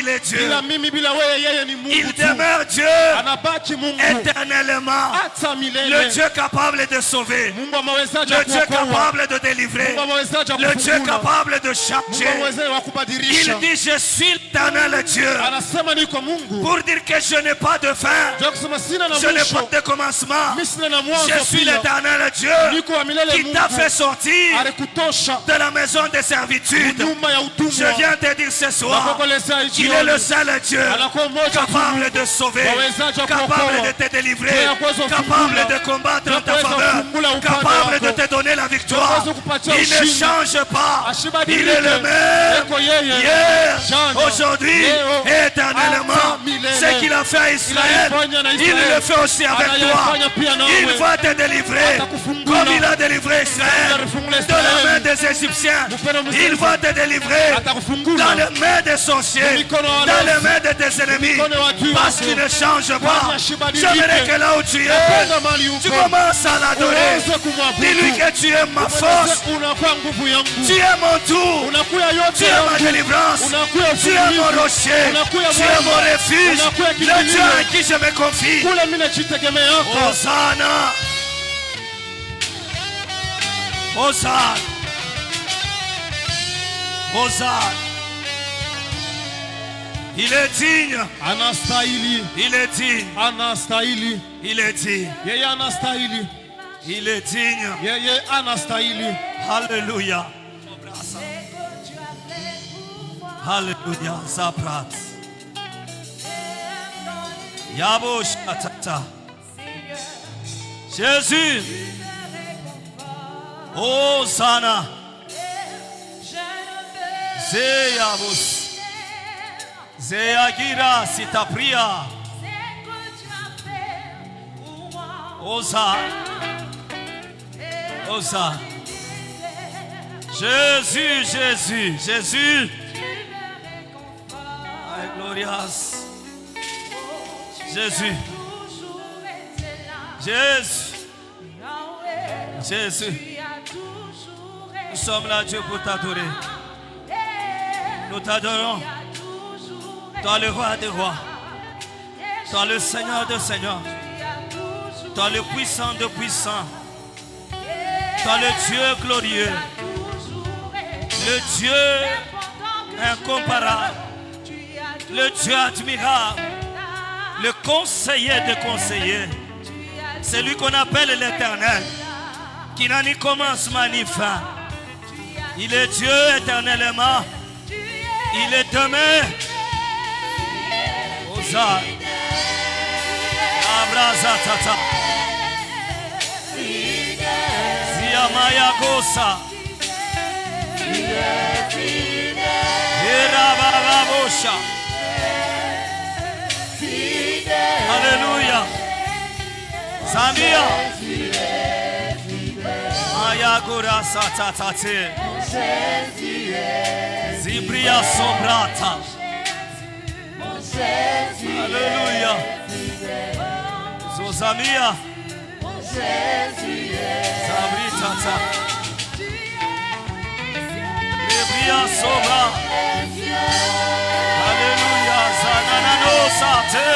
il est Dieu. Il demeure Dieu éternellement. Le Dieu capable de sauver. Le Dieu capable de délivrer. Le Dieu capable de changer. Il dit je suis l'éternel Dieu. Pour dire que je n'ai pas de fin. Je n'ai pas de commencement. Je suis l'éternel Dieu qui t'a fait sortir de la maison de servitude. Je viens te dire ce soir, il est le seul Dieu capable de sauver, capable de te délivrer, capable de combattre en ta faveur, capable de te donner la victoire. Il ne change pas. Il est le même hier, aujourd'hui, éternellement. Ce qu'il a fait à Israël, il le fait aussi avec toi. Il va te délivrer comme il a délivré Israël de la main des Égyptiens. Il va te délivrer dans les mains des sorciers, dans les mains de tes ennemis, parce qu'il ne change pas. J'aimerais que là où tu es, tu commences à l'adorer. Dis-lui que tu es ma force, tu es mon tour, tu es ma délivrance, tu es mon rocher, tu es mon refuge, le Dieu en qui je me confie. Hosanna, Hosanna, Hosanna. Il est digne. Il est digne. Il est digne. Il est digne. Alléluia. Alléluia. Zaprat. Yabosh Atata. Jésus. Hosanna. Zeyabus. Zeyagira Sitapria. Osa. Osa. Jésus, Jésus, Jésus. Ay, glorious. Jésus. Jésus. Jésus. Nous sommes là, Dieu, pour t'adorer. Nous t'adorons. Toi le roi des rois, toi le Seigneur de seigneurs, toi le puissant de puissants, toi le Dieu glorieux, le Dieu incomparable, le Dieu admirable, le conseiller de conseillers, celui qu'on appelle l'Éternel, qui n'a ni commencement ni fin. Il est Dieu éternellement, il est demain. Abraza tata Ziamaya Gosa Irababosha. Alléluia. Zambia Ayagura Satatate Zibria Sobrata. Alléluia. Zozamia. Zabritata. Ebria Sobra. Alléluia. Zananano Sate.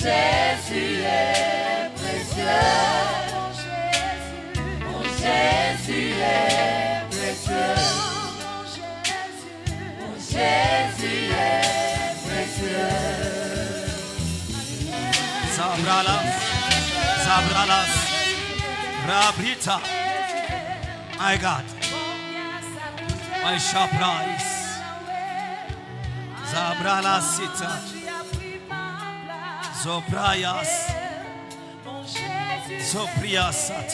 Jésus est précieux. Mon Jésus est précieux. Mon Jésus est précieux. Zabralas, Zabralas, Rabrita. My God, my surprise. Zabralas Sita. Zobrayas, Zobriasat,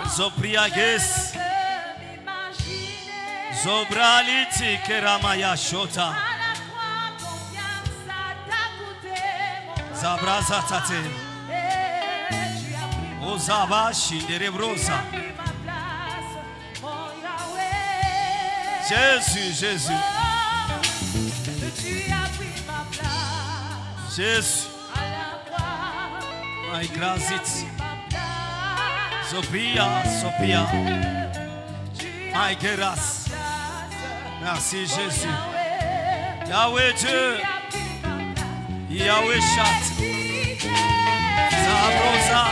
Zobriages, Zobraliti Keramaya Shota, Zabrazatate, Ozabashi de Rebrosa, Jésus, Jésus. Jésus. My grace. Sophia, Sophia. My grâce. Merci Jésus. Yahweh Dieu. Yahweh Chat. Sabrosa.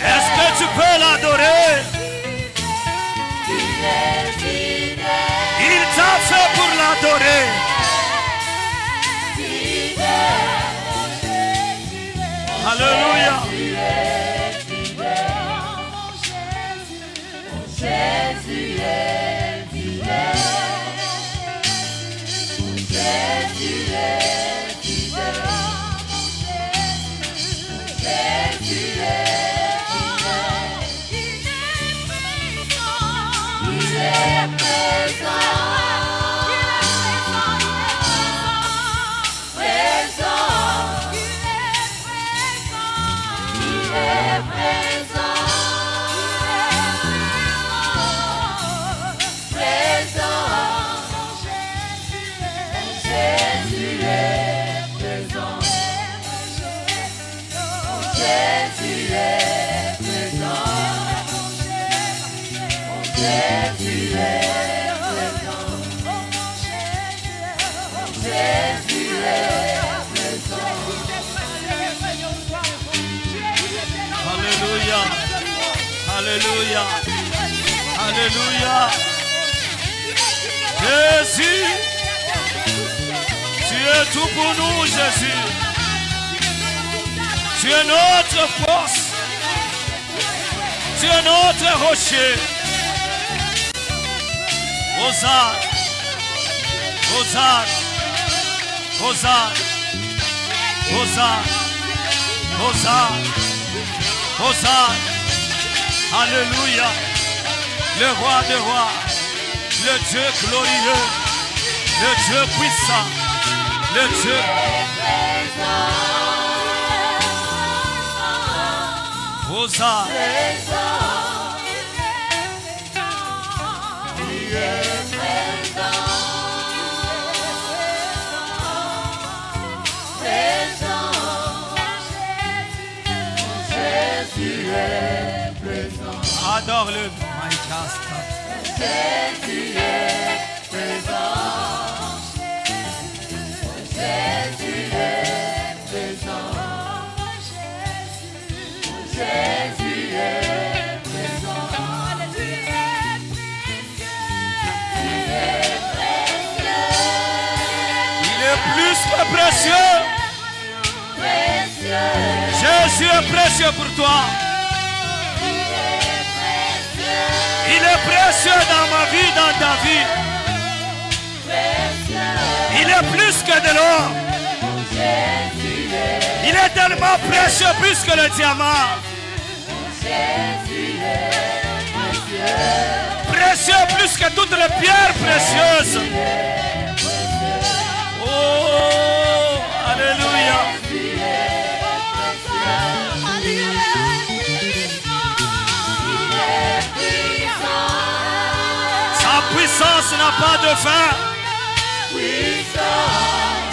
Est-ce que tu peux l'adorer? Il t'a fait pour l'adorer. Alléluia. Jésus est fidèle. Jésus est fidèle. Jésus est fidèle. Il est présent. Alléluia. Alléluia. Jésus, tu es tout pour nous, Jésus. Tu es notre force. Tu es notre rocher. Hosanna. Hosanna. Hosanna. Hosanna. Hosanna. Hosanna. Alléluia. Le roi des rois. Le Dieu glorieux. Le Dieu puissant. Le Dieu. Hosanna. Adore-le, my just. Jésus est présent. Jésus est présent. Jésus est présent. Il est plus que précieux. Jésus est précieux pour toi. Il est précieux dans ma vie, dans ta vie. Il est plus que de l'or. Il est tellement précieux, plus que le diamant. Précieux plus que toutes les pierres précieuses. Oh, alléluia. Sa puissance n'a pas de fin.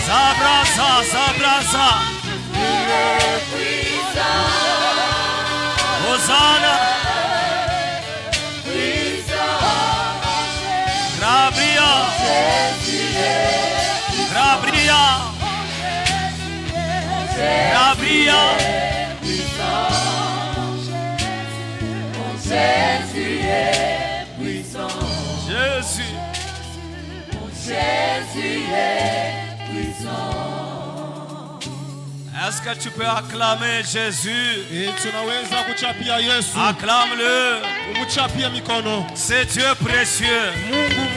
Zabrasa, Zabrasa. Hosanna. Grabria. Grabria. Grabria. Jésus est puissant. Jésus. Jésus est puissant. Est-ce que tu peux acclamer Jésus? Tunaweza kuchapia Yesu. Acclame-le. Umuchapia mikono. C'est Dieu précieux. Mungu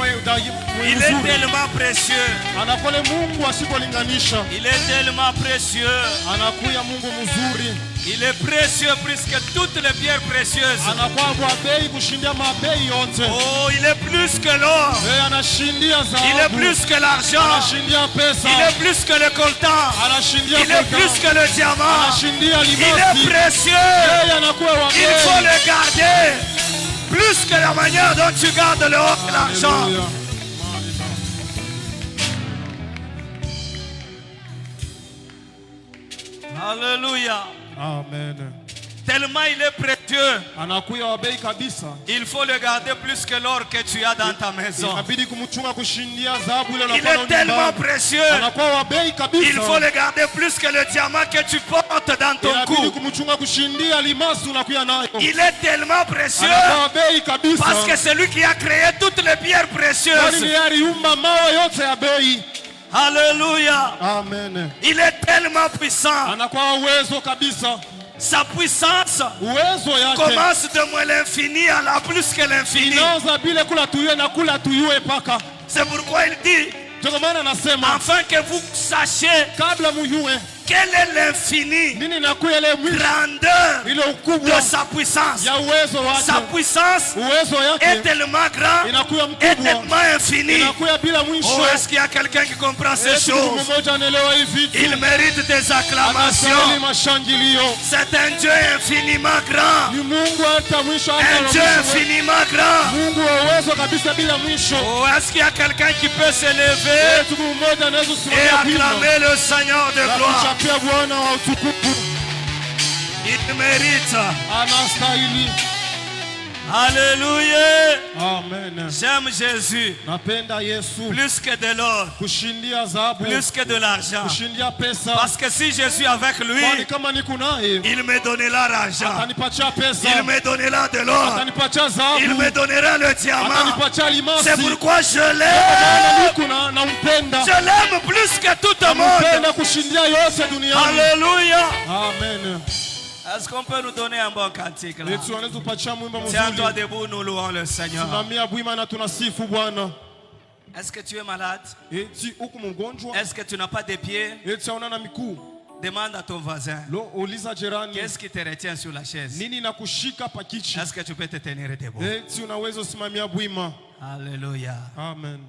Il est tellement précieux. Anakole Mungu asipolinganisha. Il est tellement précieux. Anakuya Mungu mzuri. Il est précieux plus que toutes les pierres précieuses. Anakuwa bei kushindia mabei yote. Oh, il est plus que l'or. Anashindia zahabu. Il est plus que l'argent. Anashindia pesa. Il est plus que le coltan. Anashindia Il est plus que le diamant. Anashindia Il limasi. est précieux. Anakuwa wa bei. Il faut le garder. plus que la manière dont tu gardes le haut de l'argent. Alléluia. Amen. Tellement il est précieux. Anakuya wa bei kabisa. Il faut le garder plus que l'or que tu as dans ta maison. Inabidi kumchunga kushindia dhahabu ile Il est tellement précieux. Anakuwa wa bei kabisa. Il faut le garder plus que le diamant que tu portes dans ton cou. Inabidi kumchunga kushindia limasu unakuya nayo. Il est tellement précieux. Anakuwa wa bei kabisa. Parce que c'est lui qui a créé toutes les pierres précieuses. Ni aliumba mawe yote ya bei. Alléluia. Amen. Il est tellement puissant. Anakuwa uwezo kabisa. Sa puissance uwezo commence de l'infini à la plus que l'infini. Inaanza bila kula tuyue na kula tuyue paka. C'est pourquoi il dit, afin que vous sachiez kabla muyue quel est l'infini grandeur de sa puissance. Sa puissance est tellement grande et tellement infinie. Oh, est-ce qu'il y a quelqu'un qui comprend ces choses? Il mérite des acclamations. C'est un Dieu infiniment grand. Un Dieu infiniment grand. Oh, est-ce qu'il y a quelqu'un qui peut s'élever et acclamer le Seigneur de gloire? Il mérite. Alléluia. Amen. J'aime Jésus. Plus que de l'or. Plus que de l'argent. Parce que si je suis avec lui, il me donnera l'argent. Il me donnera de l'or. Il me donnera le diamant. C'est pourquoi je l'aime. Je l'aime plus que tout le monde. Alléluia. Amen. Est-ce qu'on peut nous donner un bon cantique là? Tiens-toi debout, nous louons le Seigneur. Est-ce que tu es malade? Est-ce que tu n'as pas de pieds? Demande à ton voisin. Qu'est-ce qui te retient sur la chaise? Est-ce que tu peux te tenir debout? Alléluia. Amen.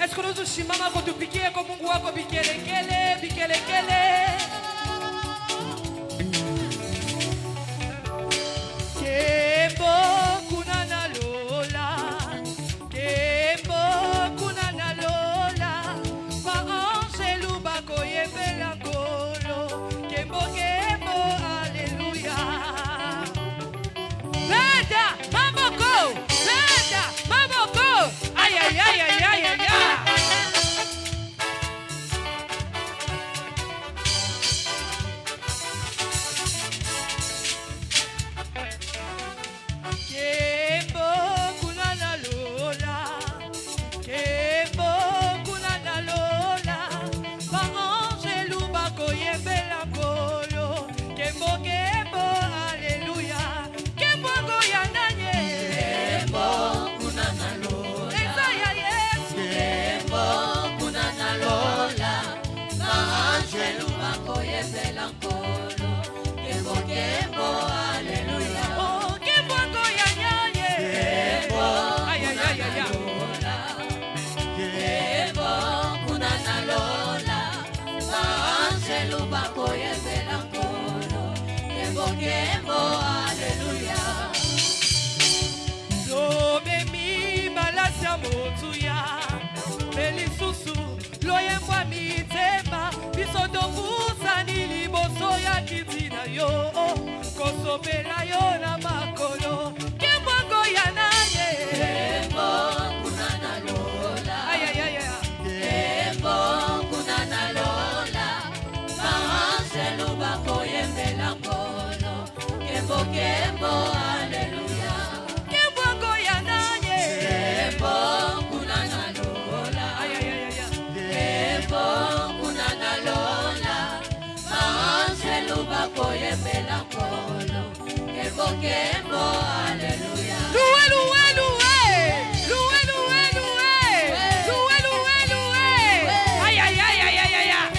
Est-ce que nous usimama kutupikia kwa Mungu wako bikelekele bikelekele? Kembo kuna na lola, kembo kuna na lola, pa angelu bako yebela ngolo, kembo kembo haleluya. Leda mamoko, leda mamoko, ay ay ay ay ay ay. Kosopela yo na makolo kembongo ya naye kembo kuna na lola ay ay ay kembo kuna na lola maaselu bako yembela kolo kembo kembo haleluya kembongo ya naye kembo kuna na lola ay ay ay kembo kuna na lola maaselu bako yembela kolo kembo haleluya. Loué loué loué. Loué loué loué. Loué loué loué. Ay ay ay ay ay ay.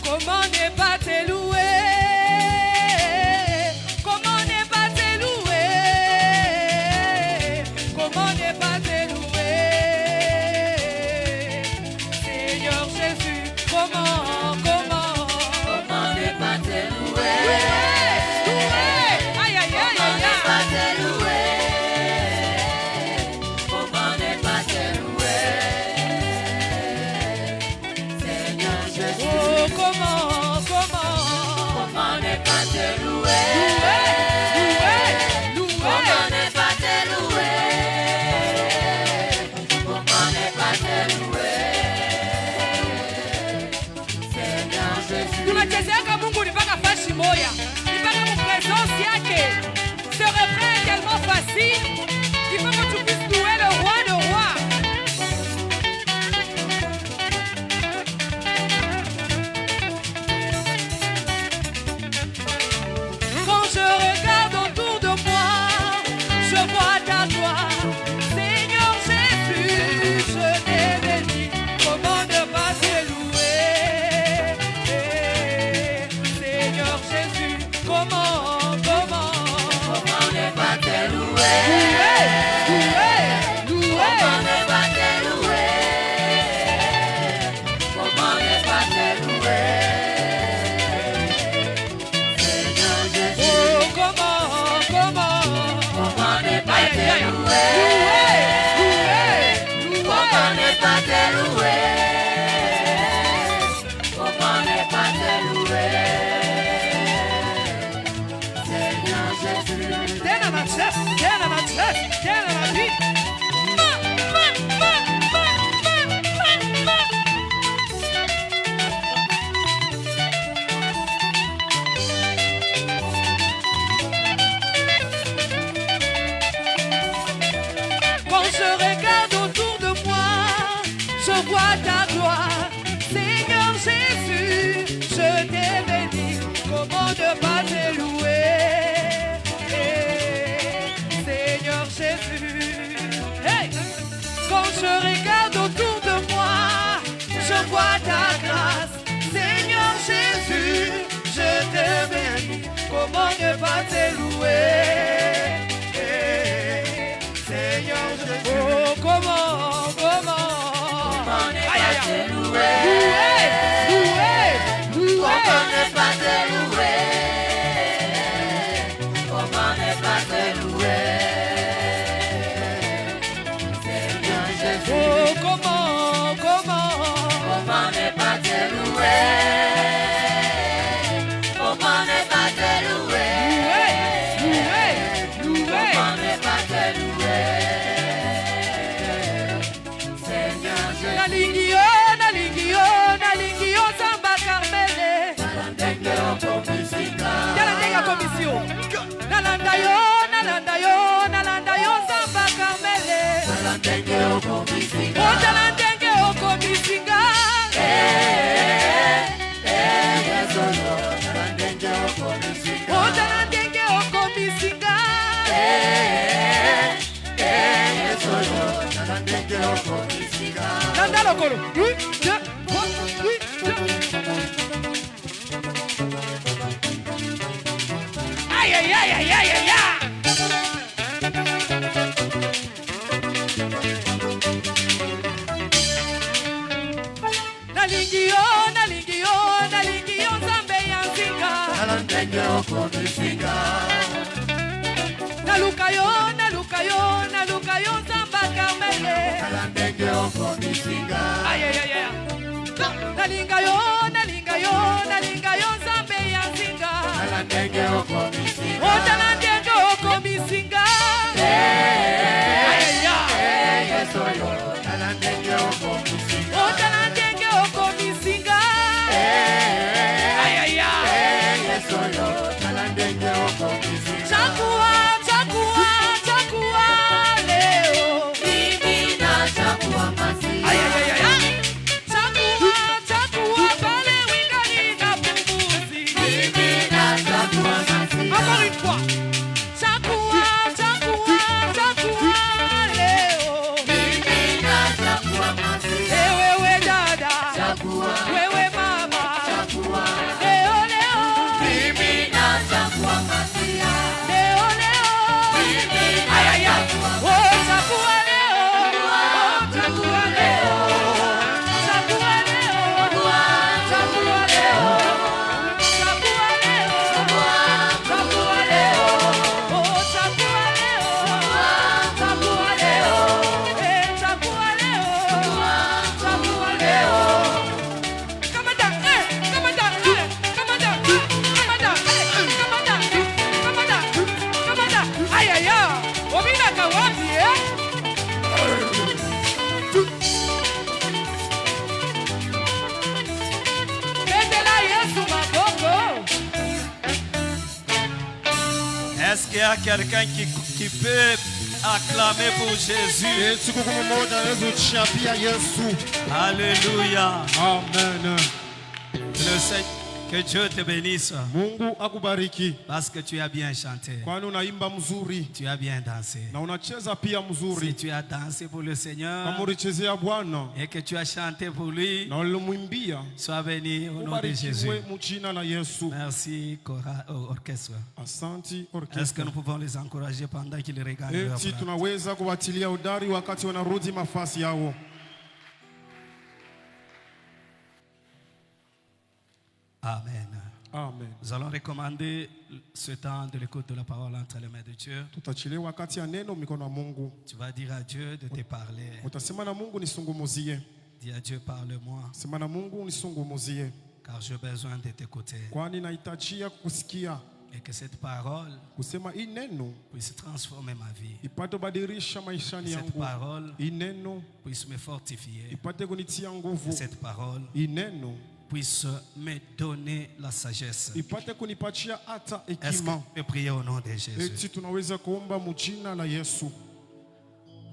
Comment ne pas te louer? Comment ne pas te louer? Tiens dans la vie. Quand je regarde autour de moi, je vois ta gloire. Seigneur Jésus, je t'ai béni. Comment ne pas te louer? Seigneur Jésus, hey! Quand je regarde autour de moi, je vois ta grâce. Seigneur Jésus, je te bénis. Comment ne pas te louer? Seigneur Jésus, oh comment ne pas te louer? Comment ne pas te louer? Comment ne pas te louer? Seigneur Jésus, oh comment comment ne pas te louer? Comment ne pas te louer? Comment ne pas te louer? Seigneur Jésus, nalingi yo Samba Carmele. Yala ndenge komisio. Nalanda yo Samba Carmele. Tala ndenge okomisinga. Tala ndenge okomisinga. Nanda lokolo. Aïe aïe aïe aïe aïe aïe. Nalingi yo Nzambe ya nzinga. Naluka yo Nzamba Carmele. Aïe aïe aïe. Nalinga yo Nzambe ya nzinga. Tala ndenge okomisinga. Aïe aïe aïe. Tala ndenge okomisinga. Aïe aïe aïe. Chakua leo. Aïe aïe aïe. Chakua pale wingani na pumbuzi. Encore une fois. Chakua leo. Wewe dada. Wewe mama. Leo. Aïe aïe aïe. Oh chakua leo. Aïe aïe aïe. Obina kawapi Est-ce qu'il y a quelqu'un qui peut acclamer pour Jésus? Alléluia. Amen. Le Seigneur, que Dieu te bénisse. Mungu akubariki. Parce que tu as bien chanté. Kwani unaimba mzuri. Tu as bien dansé. Na unacheza pia mzuri. Si tu as dansé pour le Seigneur. Kama ulichezea Bwana. Et que tu as chanté pour lui. Na ulimwimbia. Sois béni au nom de Jésus. Mujina la Yesu. Merci orchestre. Asante orchestre. Est-ce que nous pouvons les encourager pendant qu'ils regardent leur Eti place? tunaweza kuwatilia udari wakati wanarudi mafasi yao. Amen. Amen. Nous allons recommander ce temps de l'écoute de la parole entre les mains de Dieu. Tutachelewa wakati ya neno mikono ya Mungu. Tu vas dire à Dieu de te parler. Utasema na Mungu nisungumuzie. Dis à Dieu, parle-moi. Sema na Mungu nisungumuzie. Car j'ai besoin de t'écouter. Kwani nahitajia kukusikia. Et que cette parole kusema hii neno puisse transformer ma vie. ipate badilisha maishani Cette yangu. parole Hii neno puisse me fortifier. ipate kunitia nguvu. Cette parole Hii neno puisse me donner la sagesse. ipate kunipatia hata Est-ce que hekima. je peux prier au nom de Jésus? Eti tunaweza kuomba mjina la Yesu.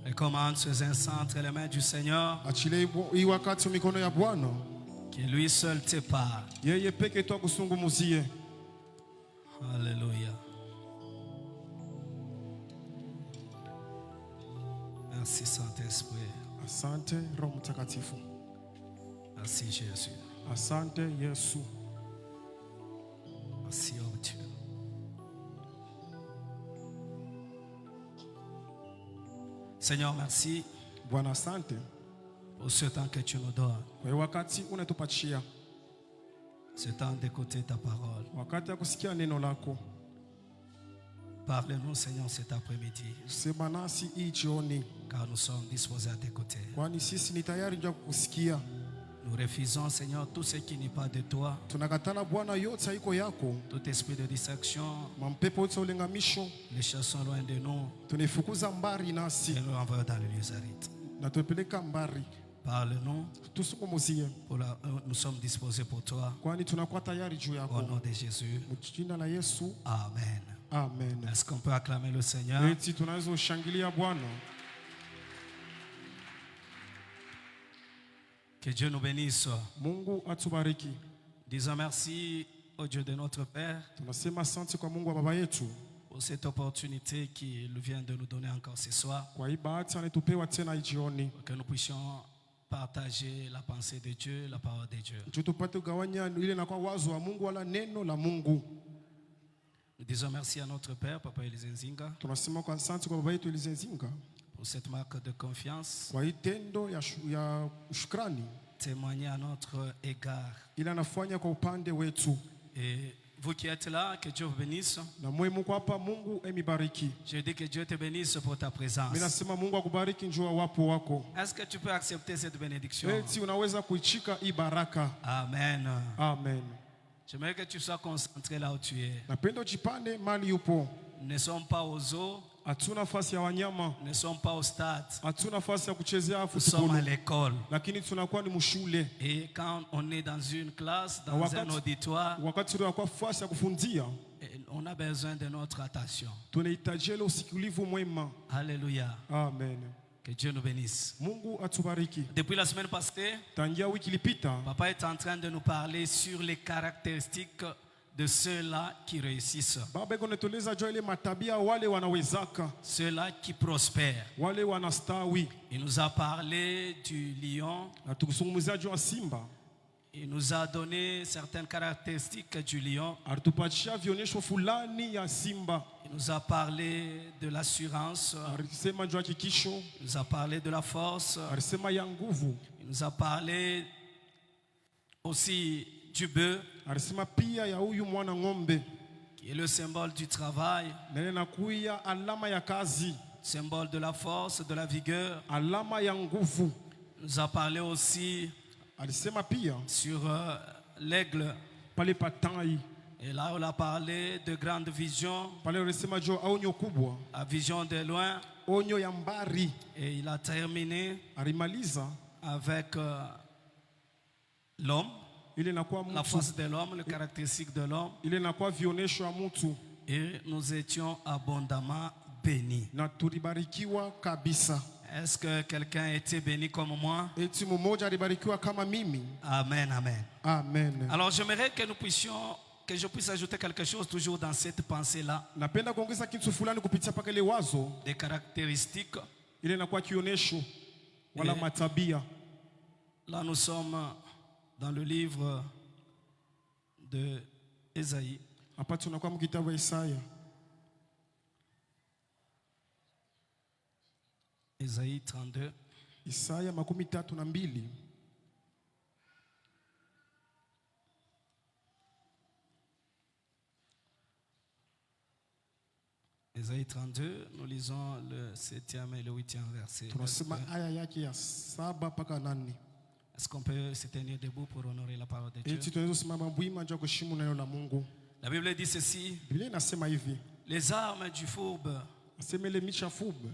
Recommande ces instants entre les mains du Seigneur. Achilie hii wakati mikono ya Bwana. Que lui seul te parle. Yeye peke tu akusungumuzie. Alléluia. Merci Saint-Esprit. Asante Roho Mtakatifu. Merci Jésus. Asante Yesu. Merci oh Dieu. Seigneur, merci Bwana, asante pour ce temps que tu nous donnes. kwa wakati unatupatia, Ce temps d'écouter ta parole. wakati ya kusikia neno lako. Parle-nous, Seigneur, cet après-midi, Sema nasi hii jioni, car nous sommes disposés à t'écouter. kwani sisi ni tayari ndio kukusikia. Nous refusons, Seigneur, tout ce qui n'est pas de toi, Tunakatala Bwana yote haiko yako, tout esprit de distraction, mampepo yote ya ulengamisho les chassons loin de nous tunaifukuza mbari et nasi nous renvoyons dans les lieux arides. na tupeleka mbari. Parle-nous, Tusungumuzie, nous sommes disposés pour toi. kwani tunakuwa tayari juu Au yako. nom de Jésus, Jina la Yesu, Amen. amen. Est-ce qu'on peut acclamer le Seigneur? Eti tunaweza ushangilia Bwana. Que Dieu nous bénisse. Mungu atubariki. Disons merci au Dieu de notre Père Tunasema asante kwa Mungu wa baba yetu pour cette opportunité qu'il vient de nous donner encore ce soir, kwa hii bahati anatupewa tena hii jioni, pour que nous puissions partager la pensée de Dieu, la parole de Dieu. juu tupate kugawanya ile na kwa wazo wa Mungu wala neno la Mungu. Nous disons merci à notre Père, Papa Elizenzinga, Tunasema kwa asante kwa baba yetu Elizenzinga pour cette marque de confiance, kwa hii tendo ya shukrani témoigner à notre égard. ile anafanya kwa upande wetu. Et vous qui êtes là, que Dieu vous bénisse. Na mwe mko hapa, Mungu emibariki. Je dis que Dieu te bénisse pour ta présence. Mimi nasema Mungu akubariki njoo wapo wako. Est-ce que tu peux accepter cette bénédiction? Eti unaweza kuichika hii baraka. Amen. Amen. J'aimerais que tu sois concentré là où tu es. Napenda ujipande mali yupo. Nous ne sommes pas aux zoos, Hatuna nafasi ya wanyama, nous ne sommes pas au stade, hatuna nafasi ya kuchezea nous sommes à football, l'école. lakini tunakuwa ni mshule. Et quand on est dans une classe, dans Wakati- un auditoire, Wakati tunakuwa nafasi ya kufundia, on a besoin de notre attention. tunahitaji ile usikilivu mwema. Alléluia. Amen. Que Dieu nous bénisse. Mungu atubariki. Depuis la semaine passée, Tangia wiki ilipita, Papa est en train de nous parler sur les caractéristiques de ceux-là qui réussissent, baba iko natueleza juu ya ile matabia wale wanawezaka, ceux-là qui prospèrent. wale wanastawi. Il nous a parlé du lion, Na tukizungumzia juu ya simba, il nous a donné certaines caractéristiques du lion, alitupatia vionyesho fulani ya simba. il nous a parlé de l'assurance, Alisema juu ya hakikisho, il nous a parlé de la force, alisema ya nguvu, il nous a parlé aussi du bœuf, alisema pia ya huyu mwana ng'ombe, qui est le symbole du travail, na ile nakuya alama ya kazi, symbole de la force, de la vigueur. alama ya nguvu. Il nous a parlé aussi Alisema pia sur l'aigle. pale patai, Et là, on a parlé de grande vision, pale alisema juu ya onyo kubwa, la vision de loin. onyo ya mbari. Et il a terminé Alimaliza avec l'homme, ile nakuwa la mtu, force de l'homme, les caractéristiques de l'homme. ile nakuwa vionesho ya mtu, Et nous étions abondamment bénis. na tulibarikiwa kabisa. Est-ce que quelqu'un a été béni comme moi? Eti mmoja alibarikiwa kama mimi. Amen, amen. Amen. Alors j'aimerais que nous puissions, que je puisse ajouter quelque chose toujours dans cette pensée-là, Napenda kuongeza kitu fulani kupitia paka ile wazo, des caractéristiques. ile nakuwa kionesho wala Eh. matabia. Là nous sommes dans le livre de Ésaïe. Hapa tunakuwa mkitabu wa Isaya. Ésaïe 32. Isaya 32. Ésaïe 32, nous lisons le 7e et le 8e verset. Tunasema aya yake ya 7 mpaka 8. Est-ce qu'on peut se tenir debout pour honorer la parole de Dieu? Eti tunaweza simama bwima juu ya kuheshimu neno la Mungu. La Bible dit ceci. Biblia inasema hivi. Les armes du fourbe. Asemele micha furbe.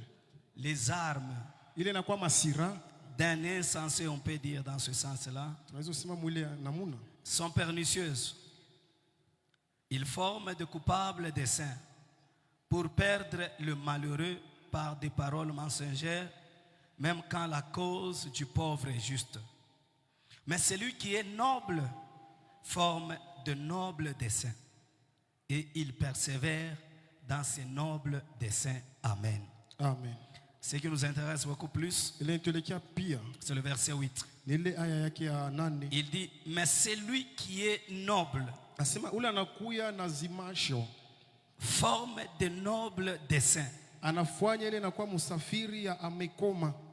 Les armes. Ile inakuwa masira. D'un insensé, on peut dire dans ce sens-là. Tunaweza kusema mwile namuna. Sont pernicieuses. Ils forment de coupables desseins pour perdre le malheureux par des paroles mensongères, même quand la cause du pauvre est juste. Mais celui qui est noble forme de nobles desseins et il persévère dans ses nobles desseins. Amen. Amen. Ce qui nous intéresse beaucoup plus, c'est le verset 8. Il dit, mais celui qui est noble forme de nobles desseins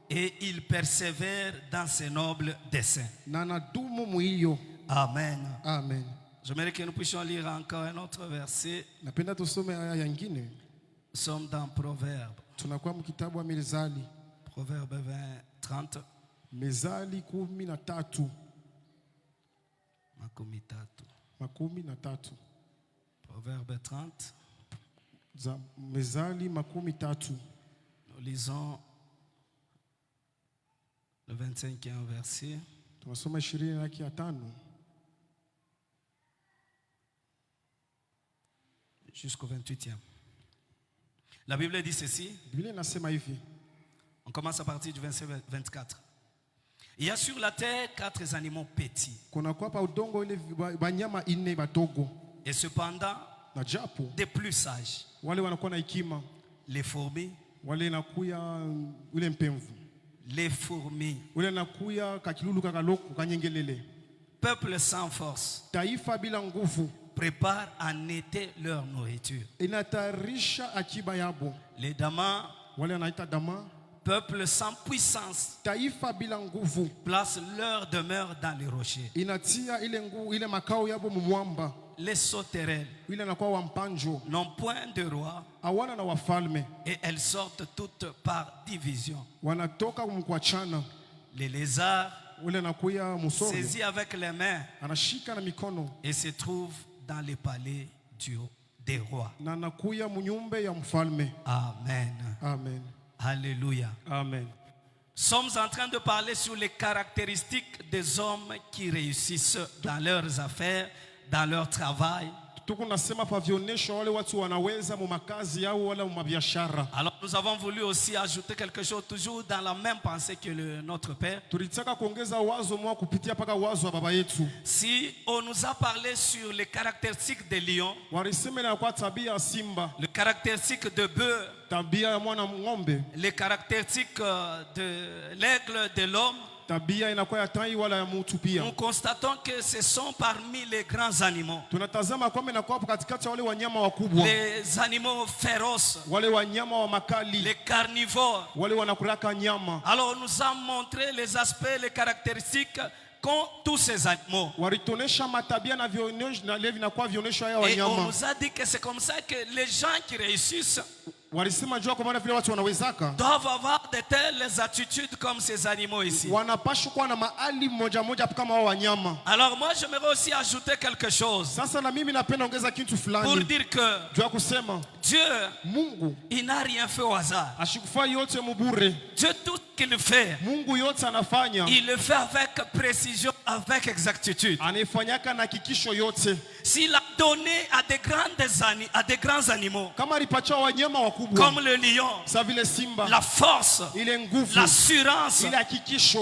et il persévère dans ses nobles desseins. Amen. Amen. J'aimerais que nous puissions lire encore un autre verset. Nous sommes dans Proverbe. Proverbe 20, 30. Mezali 13. Makumi tatu. Proverbe 30. Mezali 13. Nous lisons le 25e verset. Jusqu'au 28e. La Bible dit ceci. On commence à partir du verset 24. Il y a sur la terre 4 animaux petits. Et cependant, des plus sages. Les fourmis. Les fourmis. Peuple sans force. Prépare en été leur nourriture. Les damas. Peuple sans puissance place leur demeure dans les rochers. Les sauterelles n'ont point de roi et elles sortent toutes par division. Les lézards saisis avec les mains et se trouvent dans les palais des rois. Amen. Amen. Alléluia. Amen. Sommes en train de parler sur les caractéristiques des hommes qui réussissent dans leurs affaires, dans leur travail. Alors nous avons voulu aussi ajouter quelque chose toujours dans la même pensée que notre Père. Si on nous a parlé sur les caractéristiques des lions, les caractéristiques de bœuf, les caractéristiques de l'aigle de l'homme, nous constatons que ce sont parmi les grands animaux. Les animaux féroces, les carnivores. Alors on nous a montré les aspects, les caractéristiques qu'ont tous ces animaux. Et on nous a dit que c'est comme ça que les gens qui réussissent doivent avoir de telles attitudes comme ces animaux ici. Alors moi j'aimerais aussi ajouter quelque chose pour dire que Dieu, il n'a rien fait au hasard. Dieu, tout ce qu'il fait, il le fait avec précision, avec exactitude. S'il a donné à des grands animaux comme le lion, la force, l'assurance,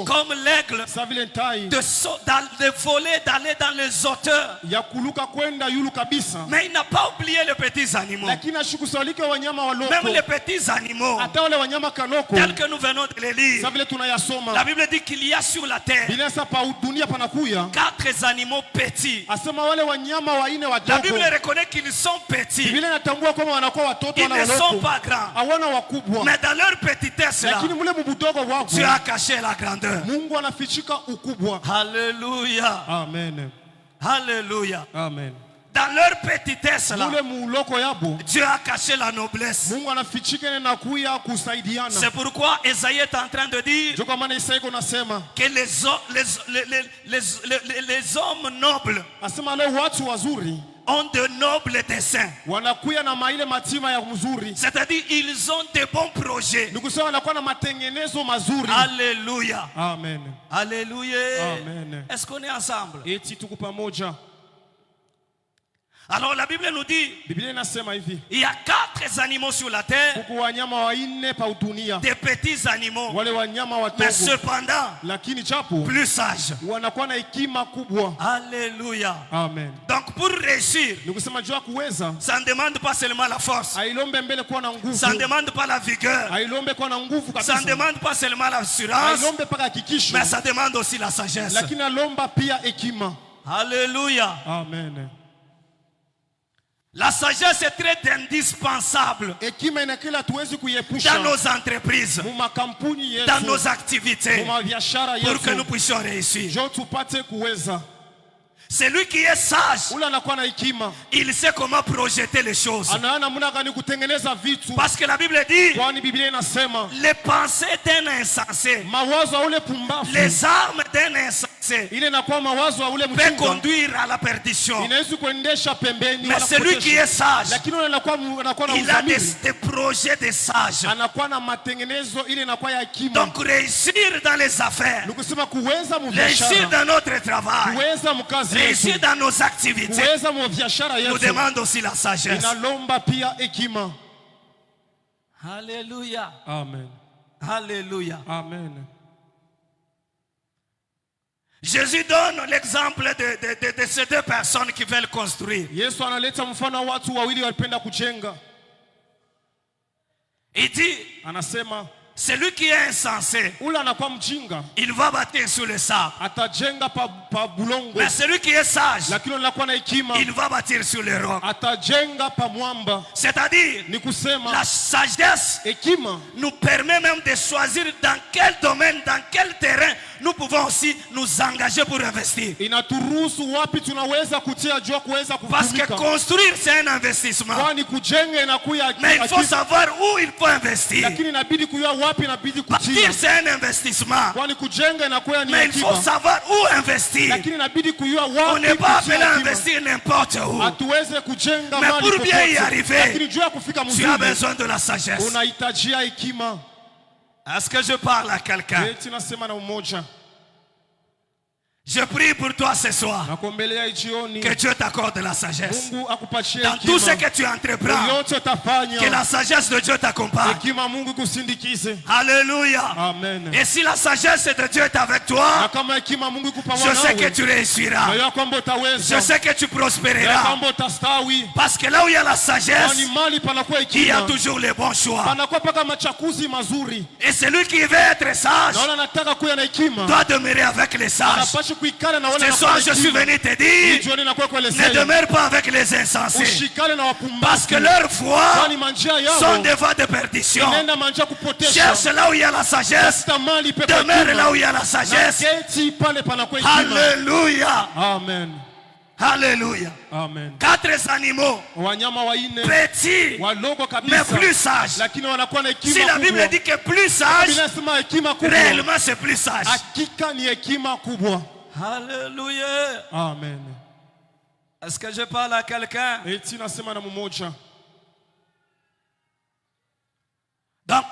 comme l'aigle, de voler, d'aller dans les hauteurs. Mais il n'a pas oublié les petits animaux. Même les petits animaux, tels que nous venons de les lire. La Bible dit qu'il y a sur la terre 4 animaux petits. La Bible reconnaît qu'ils sont petits. Ils ne sont pas grands. Mais dans leur petitesse là, Dieu a caché la grandeur. Alléluia. Amen. Alléluia. Amen. Dans leur petitesse là, Dieu a caché la noblesse. C'est pourquoi Esaïe est en train de dire que les hommes nobles ont de nobles desseins. wanakuya na maile matima ya mzuri. C'est-à-dire ils ont de bons projets. Ni kusema wanakuwa na matengenezo mazuri. Alléluia. Amen. Alléluia. Amen. Est-ce qu'on est ensemble? Eti tuko pamoja. Alors la Bible nous dit, Biblia inasema hivi. il y a 4 animaux sur la terre, Kuku wanyama wanne pa dunia. des petits animaux, Wale wanyama mais wadogo. cependant Lakini chapo plus sages. wanakuwa na hekima kubwa. Alléluia. Amen. Donc pour réussir, Ni kusema jua kuweza. ça ne demande pas seulement la force, Ailombe mbele kuwa na nguvu. ça ne demande pas la vigueur, Ailombe kuwa na nguvu ça ne kabisa. demande pas seulement l'assurance, Ailombe paka hakikisho. mais ça demande aussi la sagesse. Lakini alomba pia hekima. Alléluia. Amen. La sagesse est très indispensable Hekima inakila tuwezi kuiepusha. dans nos entreprises, Mu makampuni yetu. dans nos activités, Mu biashara pour que nous yetu. puissions réussir. Jo tupate kuweza. Celui qui est sage, Ule anakuwa na hekima. il sait comment projeter les choses. Anaona namna gani kutengeneza vitu. Parce que la Bible dit, Kwani Biblia inasema les pensées d'un insensé, mawazo ya ule pumbafu. les armes d'un insensé Ile inakuwa mawazo ya ule peut mjinga. conduire à la perdition. Inaweza kuendesha pembeni. Mais wala celui qui est kupotesha. sage, Lakini ule anakuwa na il a uzamili. des projets de sages. Anakuwa na matengenezo ile inakuwa ya hekima. Donc réussir dans les affaires, Nikusema kuweza mu réussir biashara. dans notre travail, Kuweza mkazi réussir yetu. dans nos activités, Kuweza mu biashara nous yetu. demande aussi la sagesse. Inalomba pia hekima. Alléluia. Amen. Alléluia. Amen. Jésus donne l'exemple de ces 2 personnes qui veulent construire. Yesu analeta mfano wa watu wawili walipenda kujenga. Il dit, Anasema celui qui est insensé, ule anakuwa mjinga il va bâtir sur le sable. atajenga pa bulongo. Mais celui qui est sage, Lakini anakuwa na hekima il va bâtir sur le roc. atajenga pa mwamba. C'est-à-dire, Ni kusema la sagesse hekima nous permet même de choisir dans quel domaine, dans quel terrain nous pouvons aussi nous engager pour investir. inaturuhusu wapi tunaweza kutia jua kuweza Parce que kutumika. construire, c'est un investissement. Kwani kujenga inakuya Mais il faut savoir où il faut investir. lakini inabidi kujua wapi inabidi kutia. Bâtir, c'est un investissement. Kwani kujenga inakuya ni Mais il faut hekima. savoir où investir. Lakini inabidi kujua On wapi n'est pas kutia appelé à hekima. investir n'importe où. Hatuweze kujenga Mais mahali pour bien y popote. arriver, Lakini jua kufika Tu as mzuri besoin de la sagesse. unahitajia hekima. Est-ce que je parle à quelqu'un? Eti nasema na umoja. Je prie pour toi ce soir. Nakuombelea jioni. Que Dieu t'accorde la sagesse. Mungu akupatie Dans tout ce hekima. que tu entreprends, Yote utafanya. que la sagesse de Dieu t'accompagne. Hekima Mungu kusindikize. Alléluia. Amen. Et si la sagesse de Dieu est avec Na toi, kama hekima Mungu iko je pamoja sais que nawe. tu réussiras. Na ya kwamba utaweza. Je sais que tu Ya prospéreras. kwamba utastawi. Parce que là où il y a la Kwani sagesse, mali panakuwa il y a hekima. toujours les bons choix. Panakuwa paka machakuzi mazuri. Et celui qui veut être sage Naona nataka kuya na hekima. doit demeurer avec les sages. Anapashi kuikala na wale Ce soir, je suis venu te dire, jioni nakuwa ne kuelezea. demeure pas avec les insensés. Ushikale na Parce que wapumbavu. leur foi Kwani manjia sont yao des voies de perdition. inaenda manja kupotesha. Cherche là où il y a la sagesse. Tafuta mali pepe Demeure hekima. là où il y a la Na sagesse. keti pale panakuwa hekima. Alléluia. Amen. Alléluia. Amen. 4 animaux Wanyama waine petits wadogo mais kabisa plus sages. lakini wanakuwa na hekima Si la Bible kubwa. dit que plus sage, Biblia inasema hekima kubwa. réellement c'est plus sage. Hakika ni hekima kubwa. Alléluia. Amen. Est-ce que je parle à quelqu'un? Eti nasema na mmoja. Donc,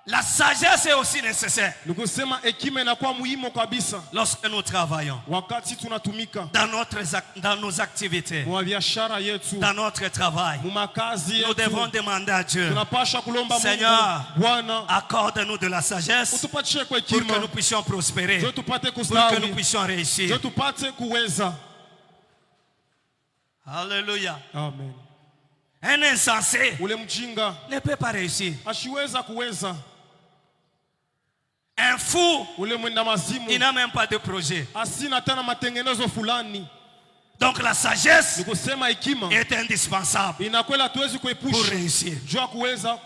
la sagesse est aussi nécessaire Ni kusema hekima inakuwa muhimu kabisa lorsque nous travaillons wakati tunatumika dans nos activités, mwa biashara yetu, dans notre travail. mu makazi Nous devons yetu. demander à Dieu, Tunapasha kulomba Seigneur, Mungu, Bwana, accorde-nous de la sagesse utupatie kwa pour que hekima. nous puissions prospérer, Je tupate pour que nous kustawi. puissions Je réussir. tupate kuweza. Alléluia. Amen. Un insensé Ule mjinga ne peut pas réussir. ashiweza kuweza. Un fou, Ule mwenda mazimu il n'a même pas de projet. asina tena matengenezo fulani. Donc la sagesse Ni kusema hekima est indispensable inakwela tuwezi pour kuepusha réussir. jua kuweza.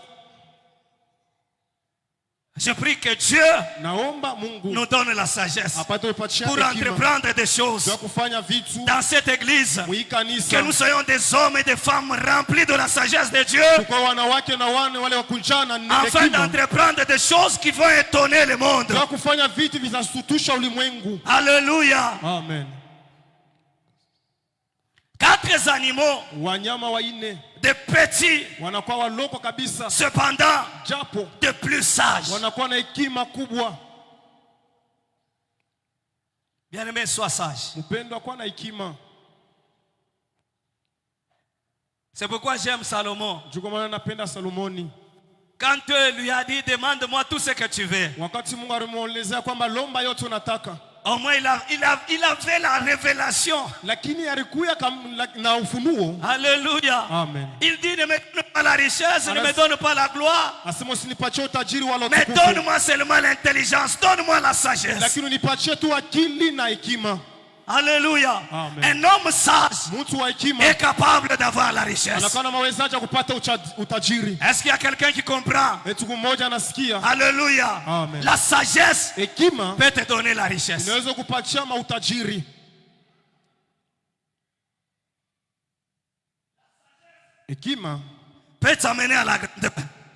Je prie que Dieu Naomba Mungu nous donne la sagesse apate upatia pour hekima entreprendre des choses jua kufanya vitu dans cette église. mwi Que kanisa. nous soyons des hommes et des femmes remplis de la sagesse de Dieu, Kwa wanawake na wane wale wakunjana ni afin hekima d'entreprendre des choses qui vont étonner le monde. jua kufanya vitu vinasutusha ulimwengu. Alléluia. Amen. 4 animaux, wanyama waine de petits, wanakuwa waloko kabisa, cependant japo de plus sages. wanakuwa na hekima kubwa. Bien-aimé, sois sage. Mpendwa, kwa na hekima. C'est pourquoi j'aime Salomon. Juko maana napenda Salomoni. Quand Dieu lui a dit, demande-moi tout ce que tu veux. Wakati Mungu alimuelezea kwamba lomba yote unataka, Au moins il avait la révélation. lakini alikuya na ufunuo. Alléluia. Amen. Il dit, ne me donne pas la richesse, ne me donne pas la gloire. Asema usinipatie utajiri wala Mais utukufu, donne-moi seulement l'intelligence, donne-moi la sagesse. lakini unipatie tu akili na hekima. Alléluia. Amen. Un homme sage Mtu wa hekima est capable d'avoir la richesse. anakuwa na mawezaji ya kupata utajiri. Est-ce qu'il y a quelqu'un qui comprend? Etu mmoja anasikia. Alléluia. Amen. La sagesse Hekima peut te donner la richesse. inaweza kupatia utajiri. Hekima Peut t'amener à la grandeur.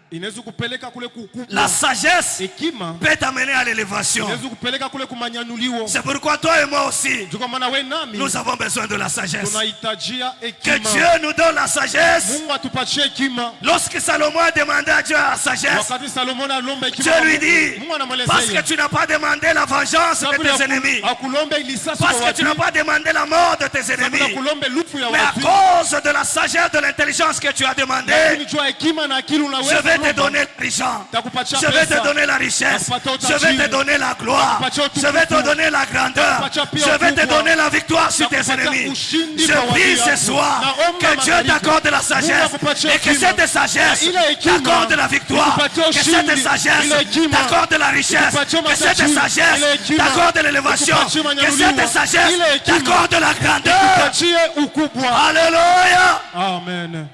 inaweza kupeleka kule kukubwa. La sagesse Hekima peut t'amener à l'élévation. inaweza kupeleka kule kumanyanyulio. C'est pourquoi toi et moi aussi, Juko maana wewe nami nous avons besoin de la sagesse. tunahitajia Que hekima. Dieu nous donne la sagesse. Mungu atupatie hekima. Lorsque Salomon a demandé à Dieu la sagesse, Wakati Salomon alomba hekima, Dieu lui dit, Mungu parce que anamwelezea tu n'as pas demandé la vengeance de tes ennemis, akulombe ilisasi parce kwa que tu watu, n'as pas demandé la mort de tes sababu ennemis, akulombe lufu ya mais à watu, cause de la sagesse, de l'intelligence que tu as demandé, lakini jua hekima na akili je unaweza vais te kulomba. donner l'argent, Takupatia je vais te pesa, donner la richesse, takupatia je vais te utajiri, donner la gloire, takupatia utukufu, je vais te donner la grandeur, takupatia pia je vais te ukubwa, donner la victoire sur tes takupatia ennemis. ushindi Je kwa prie watu ce yako. soir Naomba que Dieu magharibi, t'accorde la sagesse Mungu akupatie et que hekima, cette sagesse na ile hekima t'accorde la victoire, ikupatie que ushindi, cette sagesse ile hekima t'accorde la richesse, ikupatie que cette matajiri, sagesse ile hekima t'accorde l'élévation, ikupatie que manyanyuliwa, cette sagesse ile hekima t'accorde la grandeur. ikupatie ukubwa. Alléluia. Amen.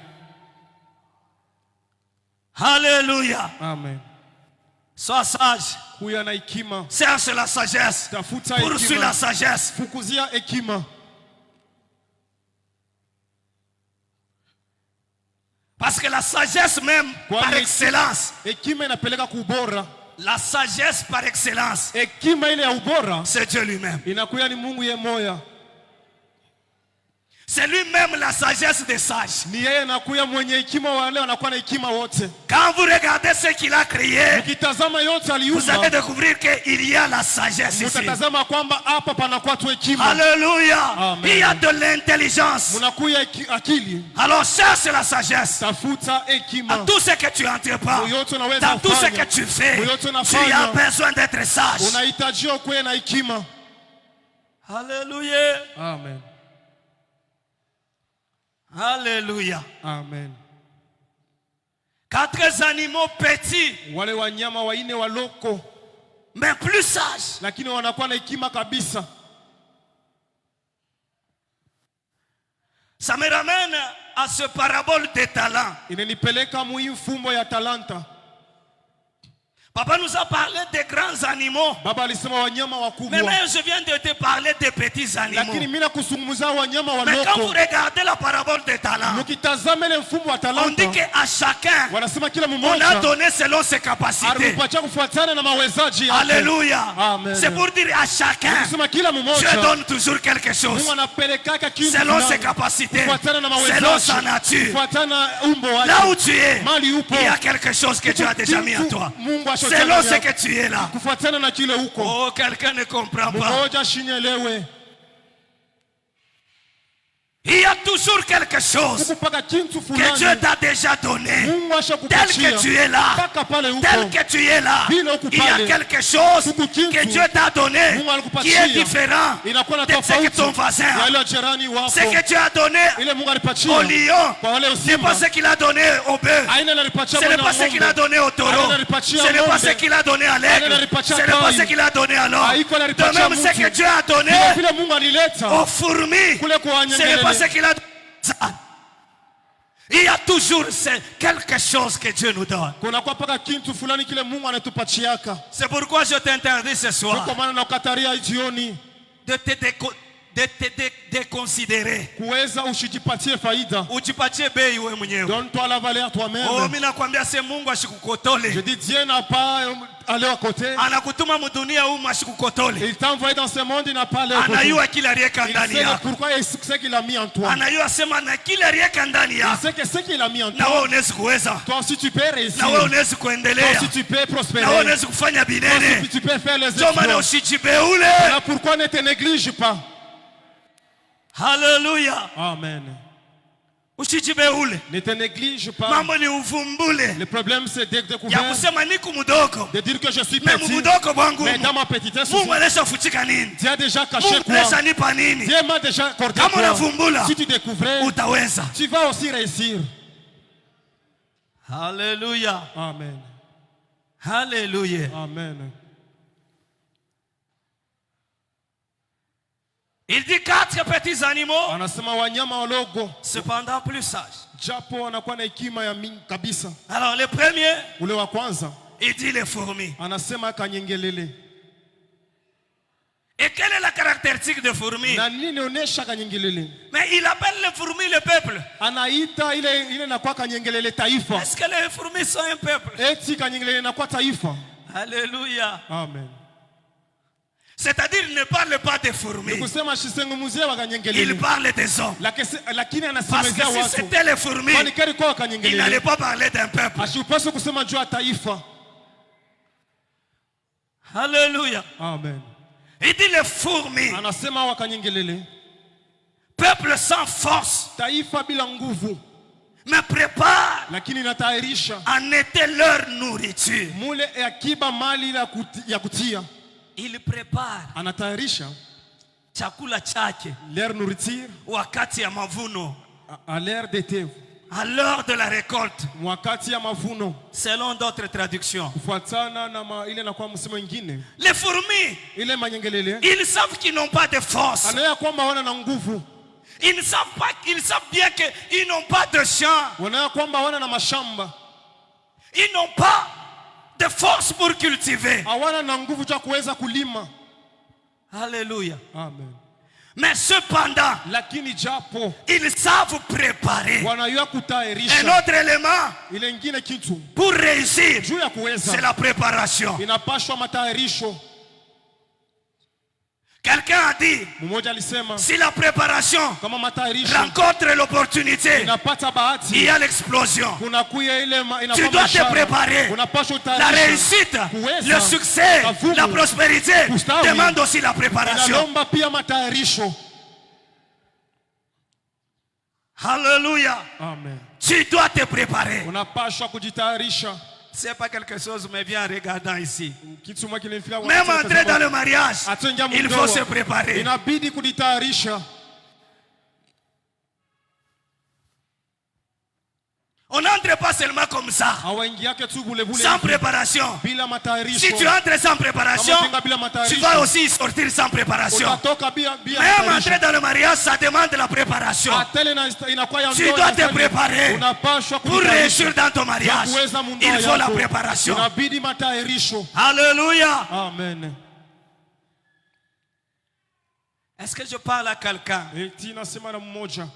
Alléluia. Amen. Sois sage. Kuya na hekima, Cherche la sagesse. tafuta Poursuis la hekima, sagesse. fukuzia hekima, Parce que la sagesse même, Kwa par hekima- excellence, hekima inapeleka kubora. la sagesse par excellence, Hekima ile ya ubora c'est Dieu lui-même. inakuya ni Mungu ye moya, C'est lui-même la sagesse des sages. ni yeye anakuya mwenye hekima, wale wanakuwa na hekima wote. Quand vous regardez ce qu'il a créé, Ukitazama yote vous allez aliumba, découvrir qu'il y a la sagesse ici. mutatazama kwamba hapa panakuwa tu hekima. Alléluia. Amen. Il y a de l'intelligence. Munakuya akili, Alors cherche la sagesse. tafuta Dans hekima. tout ce que tu entreprends, Yote unaweza dans tout ce kufanya, que tu fais, yote tu unafanya, as besoin d'être sage. unahitajia kuwe na hekima. Alléluia. Amen. Alléluia. Amen. 4 animaux petits, Wale wanyama waine waloko, mais plus sages. lakini wanakuwa na hekima kabisa. Ça me ramène à ce parabole des talents. Inanipeleka muhimu fumbo ya talanta. Papa nous a parlé des grands animaux. Baba alisema wanyama Mais wakubwa, même je viens de te parler des petits animaux. lakini mimi nakuzungumzia wanyama Mais quand vous waloko. regardez la parabole des talents, Mukitazama ile mfumo wa on dit talanta, qu'à chacun, wanasema kila on a mmoja donné selon ses capacités. alimpatia kufuatana na mawezaji yake. Alléluia. Amen. C'est pour dire à chacun, Kusema kila Dieu mmoja donne toujours quelque chose. Mungu anapelekaka kitu Selon ses fulani, capacités, kufuatana na selon sa mawezaji, nature. kufuatana na umbo Là où wake, tu es, mali upo, il y a quelque chose que Dieu a déjà mis en toi. Mungu ashotea Selon ndani ce yako. que tu es là. Kufuatana na kile huko. Oh, quelqu'un ne comprend pas. Mmoja shinyelewe. Il y a toujours quelque chose Kupaka kintu que Dieu fulani. t'a déjà donné. Mungu Tel ashakupatia. que tu es là, Mpaka pale huko. tel que tu es là, Vile uko il y a pale. quelque chose Huku kintu. que Dieu t'a donné Mungu alikupatia. qui est différent Inakuwa na de ce que tofauti ton voisin ya a. ile jirani wako. Ce que tu as donné Ile Mungu alipatia au lion, kwa wale ce n'est pas usimba. ce qu'il a donné au bœuf. Aina alipatia Ce n'est mwana pas ce qu'il a ng'ombe. donné au taureau. Aina alipatia Ce n'est pas ng'ombe. ce qu'il a donné à Aina l'aigle. alipatia Ce n'est pas tai. ce qu'il a donné à l'homme. Haiko De alipatia même, ce mtu. que Dieu a donné Vile Mungu alileta aux fourmis, kule kwa ce n'est pas ce wanyengelele. qu'il a donné. Il y a toujours quelque chose que Dieu nous donne. Kuna kwa paka kintu fulani kile Mungu anatupachiaka. C'est pourquoi je t'interdis ce soir Kwa maana nakataria jioni de te déconsidérer. kuweza ushijipatie faida. Ujipatie bei wewe mwenyewe. Donne-toi la valeur Oh, toi-même. mimi nakwambia se Mungu Je ashikukotole. dis Dieu n'a pas aller à côté. Anakutuma mudunia huu mashikukotole. Il t'a envoyé dans ce monde, il n'a pas allé à côté. Anayua kila aliweka Il ndani sait yako. pourquoi et ce qu'il a mis en toi. Anayua sema na kila aliweka ndani Il yako. sait que ce qu'il a mis en Na wewe toi. unaweza kuweza. Toi aussi tu peux réussir. Na wewe Toi unaweza kuendelea. aussi tu peux prospérer. Na wewe Toi unaweza kufanya binene. aussi tu peux faire les Ndio maana exploits. usijibeule. Voilà pourquoi ne te néglige pas. Hallelujah. Amen. Usijibeule. Ne te néglige pas. Mambo ni uvumbule. Le problème c'est de Ya découvrir, kusema niko mdogo. de dire que je suis Mais petit. mdogo bwangu. Mais dans ma petitesse, Mungu alishafuchika nini? Dieu a déjà caché Mungu quoi? alishanipa nini? Dieu m'a déjà accordé Kama quoi? unavumbula Si tu découvrais, utaweza. tu vas aussi réussir. Hallelujah. Amen. Hallelujah. Amen. Il dit 4 petits animaux, Anasema wanyama wadogo cependant plus sages. japo wanakuwa na hekima ya mingi kabisa. Alors le premier, Ule wa kwanza il dit les fourmis. anasema kanyengelele. Et quelle est la caractéristique des fourmis? Na nini inaonyesha kanyengelele? Mais il appelle les fourmis le peuple. Anaita ile inakuwa kanyengelele taifa. Est-ce que les fourmis sont un peuple? Eti kanyengelele inakuwa taifa. Alléluia. Amen. C'est-à-dire il ne parle pas des fourmis. Kusema shisengumuzie wa Il kanyengelele. parle des hommes. Lakini Parce que anasemezea si watu. c'était les fourmis, Kwani keri kwa il n'allait kanyengelele. pas parler d'un peuple. Ashipaswa kusema juu ya taifa. Alléluia. Amen. Il dit les fourmis, Anasema wa kanyengelele. peuple sans force, Taifa bila nguvu. me prépare Lakini inatayarisha en été leur nourriture. mule akiba mali ya kutia. Il prépare Anatayarisha chakula chake leur nourriture wakati ya mavuno, à l'ère d'été, à l'heure de la récolte, wakati ya mavuno, selon d'autres traductions. kufuatana na ile inakuwa msemo mwingine. Les fourmis, Ile manyengelele ils savent qu'ils n'ont pas de force. anaya kwamba wana na nguvu, Ils savent bien qu'ils n'ont pas de champ. wanaya kwamba wana na mashamba, Ils n'ont pas de force pour cultiver. hawana na nguvu za kuweza kulima. Alléluia. Amen. Mais cependant, Lakini japo ils savent préparer. wanayua Un kutayarisha autre élément ile ingine kitu pour réussir, juu ya c'est kuweza, la préparation. inapashwa matayarisho. Quelqu'un a dit, Mmoja alisema si la préparation kama matayarisho rencontre l'opportunité, inapata il bahati, y a l'explosion. kuna kuya ile Tu inakuwa dois te mashara. préparer. Unapashwa La utayarisha. réussite, Kuweza, le succès, kavumu, la prospérité kustawi, demande aussi la préparation. inalomba pia matayarisho. Alléluia. Amen. Tu dois te préparer. Unapashwa kujitayarisha. C'est pas quelque chose, mais viens en regardant ici. Kitu moja kinafika Même entrer dans le mariage, Atenja il mundoa. faut se préparer. Inabidi kujitayarisha. On n'entre pas seulement comme ça, Hawaingi yake tu bule bule. sans préparation. Bila matayarisho. Si tu entres sans préparation, Kama ukiingia bila matayarisho, tu vas aussi sortir sans préparation. utatoka bila Même matayarisho. entrer dans le mariage, ça demande la préparation. Atele inakuwa ya Tu ndoa dois te inastahili. préparer. Unapashwa Pour kujitayarisha. réussir dans ton mariage, Kuweza mundoa il faut la yako. préparation. Inabidi matayarisho. Alléluia. Amen. Est-ce que je parle à quelqu'un? Eti nasema na mmoja.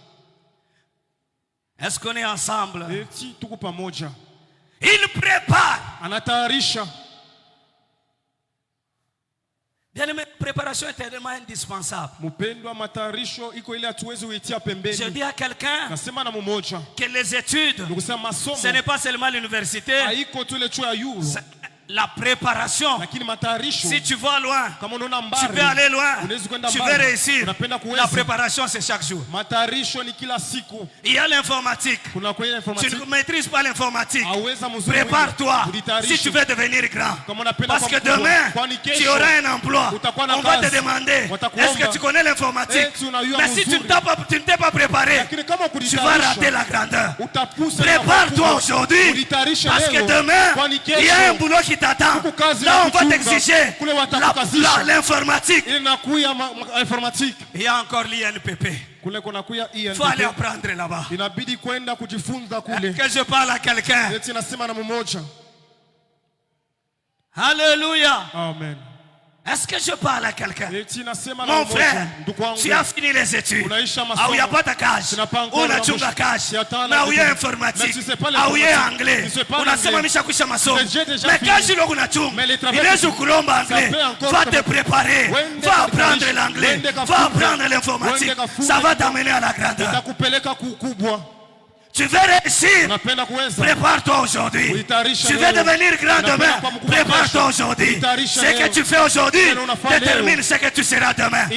Est-ce qu'on est ensemble? Eti tuko pamoja. Il prépare. Anatayarisha. Bien aimé, préparation est tellement indispensable. Mpendwa, matayarisho iko ile hatuwezi uitia Je pembeni. dis à quelqu'un Nasema na mmoja. que les études, Nikusema masomo ce n'est pas seulement l'université, haiko tu ile chuo ya yuro. c'est la préparation. Lakini matayarisho Si tu vas loin, kama unaona tu mbali, peux aller loin, unaweza kwenda tu veux mbali. réussir. Unapenda kuweza. La préparation, c'est chaque jour. Matayarisho ni kila siku. Il y a l'informatique. Kuna kwa ile Tu informatique. ne maîtrises pas l'informatique. Aweza mzuri. Prépare-toi Kujitayarisha. si tu veux devenir grand. Kama unapenda Parce que kuwa mkubwa. demain, Kwani kesho, tu auras un emploi. utakuwa na On va te kazi. demander, Watakuomba. est-ce que tu connais l'informatique? Eti unajua Mais si tu mzuri. ne t'es pas préparé, Lakini kama tu vas rater la grandeur. utapusa. Prépare-toi aujourd'hui. Kujitayarisha Parce que leo. demain, Kwani il y a un kesho boulot qui t'attend. Kuku kazi Là, ya on va kuchunga. t'exiger Kule watakukazisha. l'informatique. ile nakuya informatique. Il y a encore l'INPP. Kule kuna kuya Il faut aller INPP. apprendre là-bas. Inabidi kwenda kujifunza kule. Que je parle à quelqu'un. Eti nasema na mmoja. Alléluia. Amen. Est-ce que je parle à quelqu'un? Mon frère, tu as fini les études. Ah, il n'y a pas de cash. On a chunga cash. Na il y a informatique. Ah, il y a anglais. On a sema misha kusha maso. Mais quand je l'ai na chung, il est au kulomba anglais. Va te préparer. Va apprendre l'anglais. Va apprendre l'informatique. Ça va t'amener à la grandeur. Tu veux réussir, prépare-toi aujourd'hui. Tu veux devenir grand demain, prépare-toi aujourd'hui. Ce que tu fais aujourd'hui détermine ce que tu seras demain.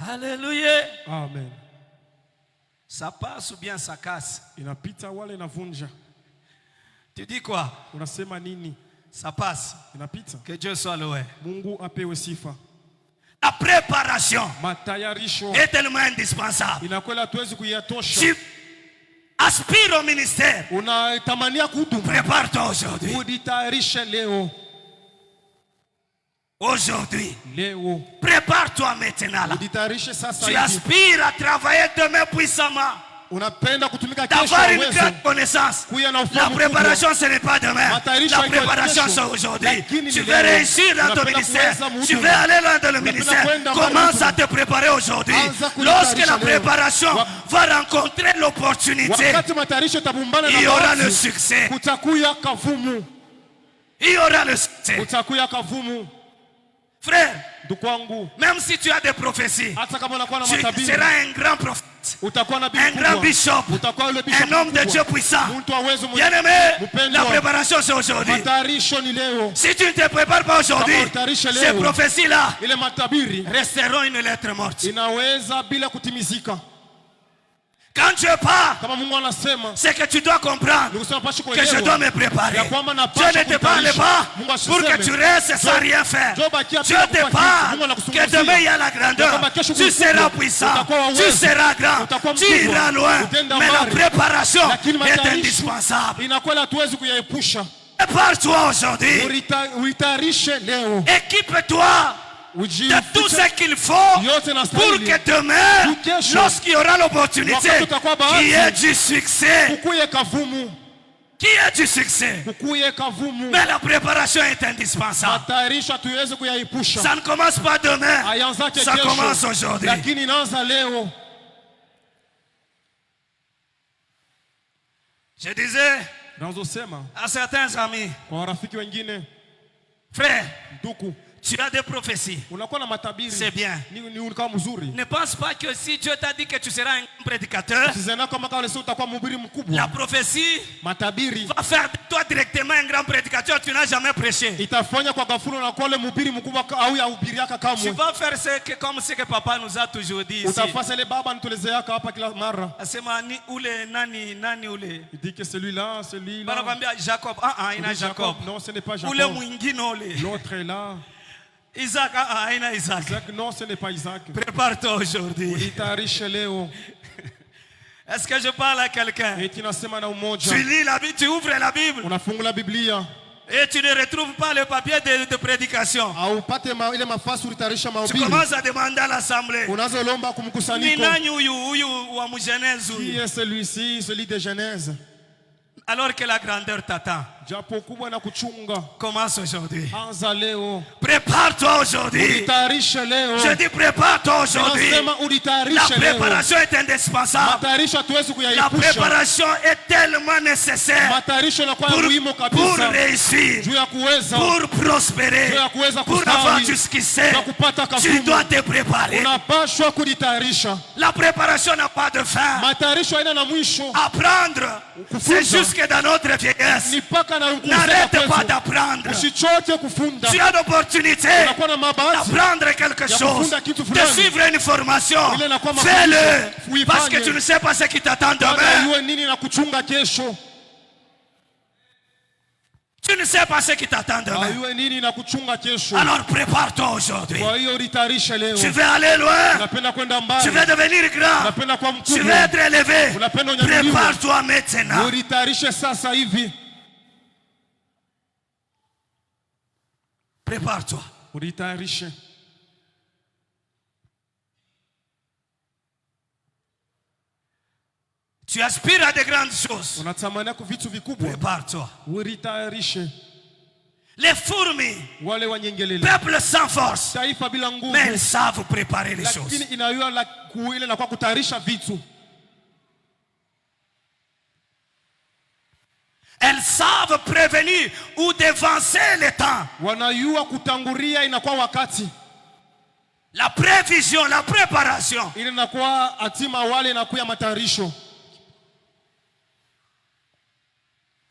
Alléluia. Amen. Ça passe ou bien ça casse? Inapita wala inavunja. Tu dis quoi? Unasema nini? Ça passe. Inapita. Que Dieu soit loué. Mungu apewe sifa. La préparation est tellement indispensable. Tu aspires au ministère. Prépare-toi aujourd'hui. Aujourd'hui. Prépare-toi maintenant. Là. Tu aspires à travailler demain puissamment. D'avoir une grande connaissance. La préparation ce n'est pas demain. La préparation c'est aujourd'hui. Tu veux réussir dans ton ministère. Tu veux aller loin dans le ministère. Commence à te préparer aujourd'hui. Lorsque la préparation va rencontrer l'opportunité, il y aura le succès. Il y aura le succès. Frère, même si tu as des prophéties, tu seras un grand prophète, un grand bishop, un homme de Dieu puissant. Bien aimé, la préparation c'est aujourd'hui. Si tu ne te prépares pas aujourd'hui, ces prophéties-là resteront une lettre morte. Quand Dieu parle, c'est que tu dois comprendre que je dois me préparer. Dieu ne te parle pas pour que tu restes sans rien faire. Dieu te parle que demain il y a la grandeur. Tu seras puissant, tu seras grand, tu iras loin. Mais la préparation est indispensable. Prépare-toi aujourd'hui. Équipe-toi de tout ce qu'il faut pour que demain, lorsqu'il y aura l'opportunité, qu'il y ait du succès. Qui a du succès? Mais la préparation est indispensable. Ça ne commence pas demain, ça commence aujourd'hui. Je disais à certains amis, frère, tu as des prophéties. C'est bien. Ne pense pas que si Dieu t'a dit que tu seras un prédicateur, la prophétie va faire de toi directement un grand prédicateur. Tu n'as jamais prêché. Tu vas faire comme ce que papa nous a toujours dit ici. Il dit que celui-là, Jacob. Il a Jacob. Non, ce n'est pas Jacob. L'autre est là. Isaac, Isaac. Non, ce n'est pas Isaac. Prépare-toi aujourd'hui. Est-ce que je parle à quelqu'un? Tu lis la Bible, tu ouvres la Bible. Et tu ne retrouves pas le papier de prédication. Tu commences à demander à l'assemblée. Qui est celui-ci, celui de Genèse? Alors que la grandeur t'attend. Commence aujourd'hui. Prépare-toi aujourd'hui. Je dis prépare-toi aujourd'hui. La préparation est indispensable. La préparation est tellement nécessaire pour réussir, pour prospérer, pour avoir jusqu'ici. Tu dois te préparer. La préparation n'a pas de fin. Apprendre, c'est jusque dans notre vieillesse. N'arrête pas d'apprendre. Tu as l'opportunité d'apprendre quelque chose, de suivre une formation. Fais-le, parce que tu ne sais pas ce qui t'attend demain. Tu ne sais pas ce qui t'attend demain. Alors prépare-toi aujourd'hui. Tu veux aller loin. Tu veux devenir grand. Tu veux être élevé. Prépare-toi maintenant. Prépare-toi. Tu aspires à de grandes choses. Unatamania vitu vikubwa. Prépare-toi. Ujitayarishe. Les fourmis, Wale wanyengelele. peuple sans force, Taifa bila nguvu. mais elles savent préparer les choses. Lakini inayua la kuile na kwa kutayarisha vitu. Elles savent prévenir ou devancer le temps. Wanayua kutangulia inakuwa wakati. La prévision, la préparation. Ile inakuwa hatima wale inakuwa matayarisho.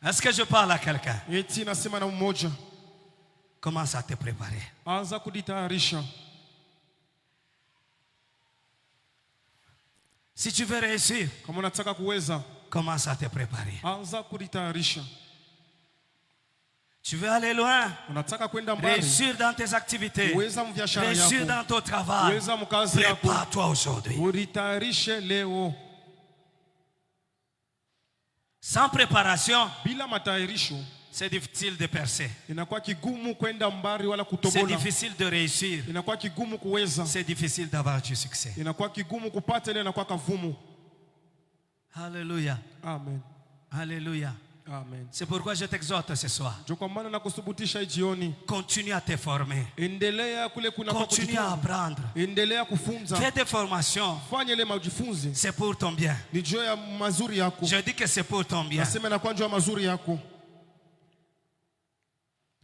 Est-ce que je parle à quelqu'un? Eti nasema na mmoja. Commence à te préparer. Anza kujitayarisha. Si tu veux réussir, Kama unataka kuweza, commence à te préparer. anza kujitayarisha. Tu veux aller loin, Unataka kwenda mbali, réussir dans tes activités, uweza mbiashara réussir yako, dans ton travail. uweza mkazi yako, Prépare-toi aujourd'hui. ujitayarishe leo. Sans préparation, Bila matayarisho c'est difficile de percer. inakuwa kigumu kwenda mbali wala C'est kutobola. difficile de réussir. Inakuwa kigumu kuweza. C'est difficile d'avoir du succès. Inakuwa kigumu kupata ile inakuwa kavumu. Alléluia. Amen. Alléluia. Amen. C'est pourquoi je t'exhorte ce soir. Ndio kwa maana nakusubutisha jioni. Continue à te former. Endelea kule kuna kwa Continue à apprendre. Endelea kufunza. Fais des formations. Fanya ile majifunzi. C'est pour ton bien. Ni juu ya mazuri yako. Je dis que c'est pour ton bien. Nasema na kwa njoo ya mazuri yako.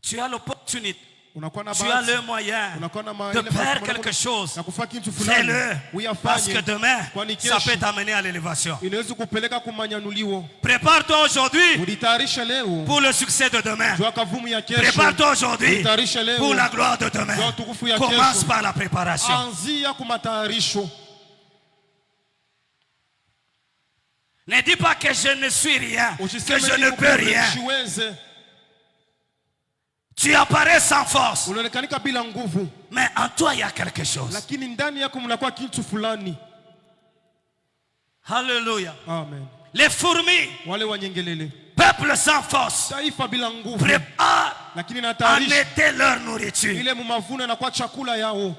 Tu as l'opportunité. Unakuwa na Tu as bahati. le moyen Unakuwa na de faire quelque chose. na kufanya kitu fulani. Fais-le. Parce que demain, Kwani ça kesho peut t'amener à l'élévation. inaweza kupeleka kumanyanuliwo. Prépare-toi aujourd'hui Ujitayarishe leo. pour le succès de demain. Jua kavumu ya kesho. Prépare-toi aujourd'hui Ujitayarishe leo. pour la gloire de demain. Jua utukufu ya Commence kesho. par la préparation. Anzia kumatayarisho. Ne dis pas que je ne suis rien, que Usiseme je ne niko peux rien. siweze. Tu apparais sans force, Unaonekanika bila nguvu. mais en toi il y a quelque chose. Lakini ndani yako mnakuwa kitu fulani. Alléluia. Amen. Les fourmis, Wale wanyengelele. peuple sans force, Taifa bila nguvu. prépare Lakini en natayarisha. été leur nourriture. Ile mumavuna inakuwa chakula yao.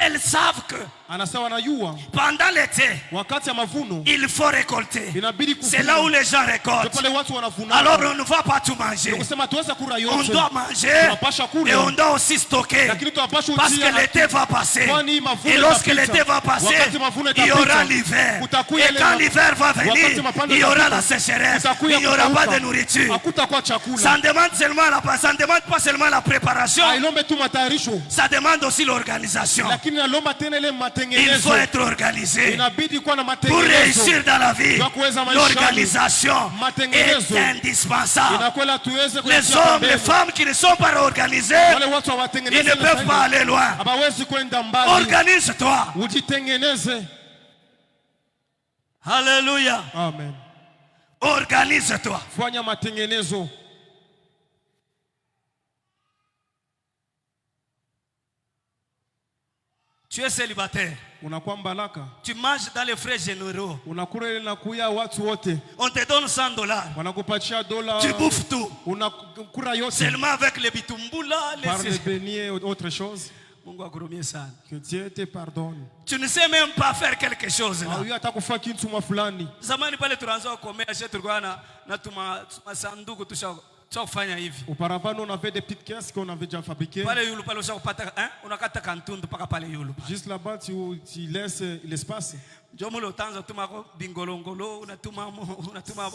Elles savent que Anasema wanajua pendant l'été, wakati ya mavuno il faut récolter. inabidi C'est là où les gens Ndio récoltent. pale watu wanavuna. Alors on ne va pas tout manger. Ndio kusema tuweza kula On yote. doit manger Tunapasha kula. et on doit aussi stocker. Lakini tunapasha Parce utia que l'été va passer. Kwani mavuno Et lorsque itapita. l'été va passer, Wakati mavuno il y aura itapita. l'hiver. Kutakuya Et ile quand ma- l'hiver va Wakati venir, mapando il y aura itapita. la sécheresse. Kutakuya Il n'y aura pas kukauka. de nourriture. Hakutakuwa chakula. Ça demande ça ne demande pas seulement la préparation, Hailombe tu matayarisho. ça demande aussi l'organisation. Lakini nalomba tena ile Il matengenezo. faut être organisé. Inabidi kuwa na Pour matengenezo. réussir dans la vie, Kwa kuweza maishani. l'organisation Matengenezo. est indispensable. Inakwela tuweze Les kuyatia hommes, les pembeni. femmes qui ne sont pas organisés, Wale watu ils hawatengeneze ne peuvent pas aller loin. Hawawezi kwenda mbali. Organise-toi. Ujitengeneze. Alléluia. Amen. Organise-toi. Fanya matengenezo. Tu es célibataire. Unakuwa mbalaka. Tu manges dans les frais généraux. Unakula ile nakuya watu wote. On te donne $100. Wanakupatia dola. Tu bouffes tout. Unakula yote. Seulement avec les bitumbula, Par les... le béni autre chose. Mungu akurumie sana. Que Dieu te pardonne. Tu ne sais même pas faire quelque chose là. Huyu atakufa kitu fulani. Zamani pale tunaanza kukomea shetu tulikuwa na masanduku tushakufanya hivi. Auparavant on avait des petites caisses qu'on avait déjà fabriquées. Pale yulu pale ushakupata unakata kantundu paka pale yulu. Juste là-bas tu laisses l'espace. Ndio mule utaanza kutuma bingolongolo unatuma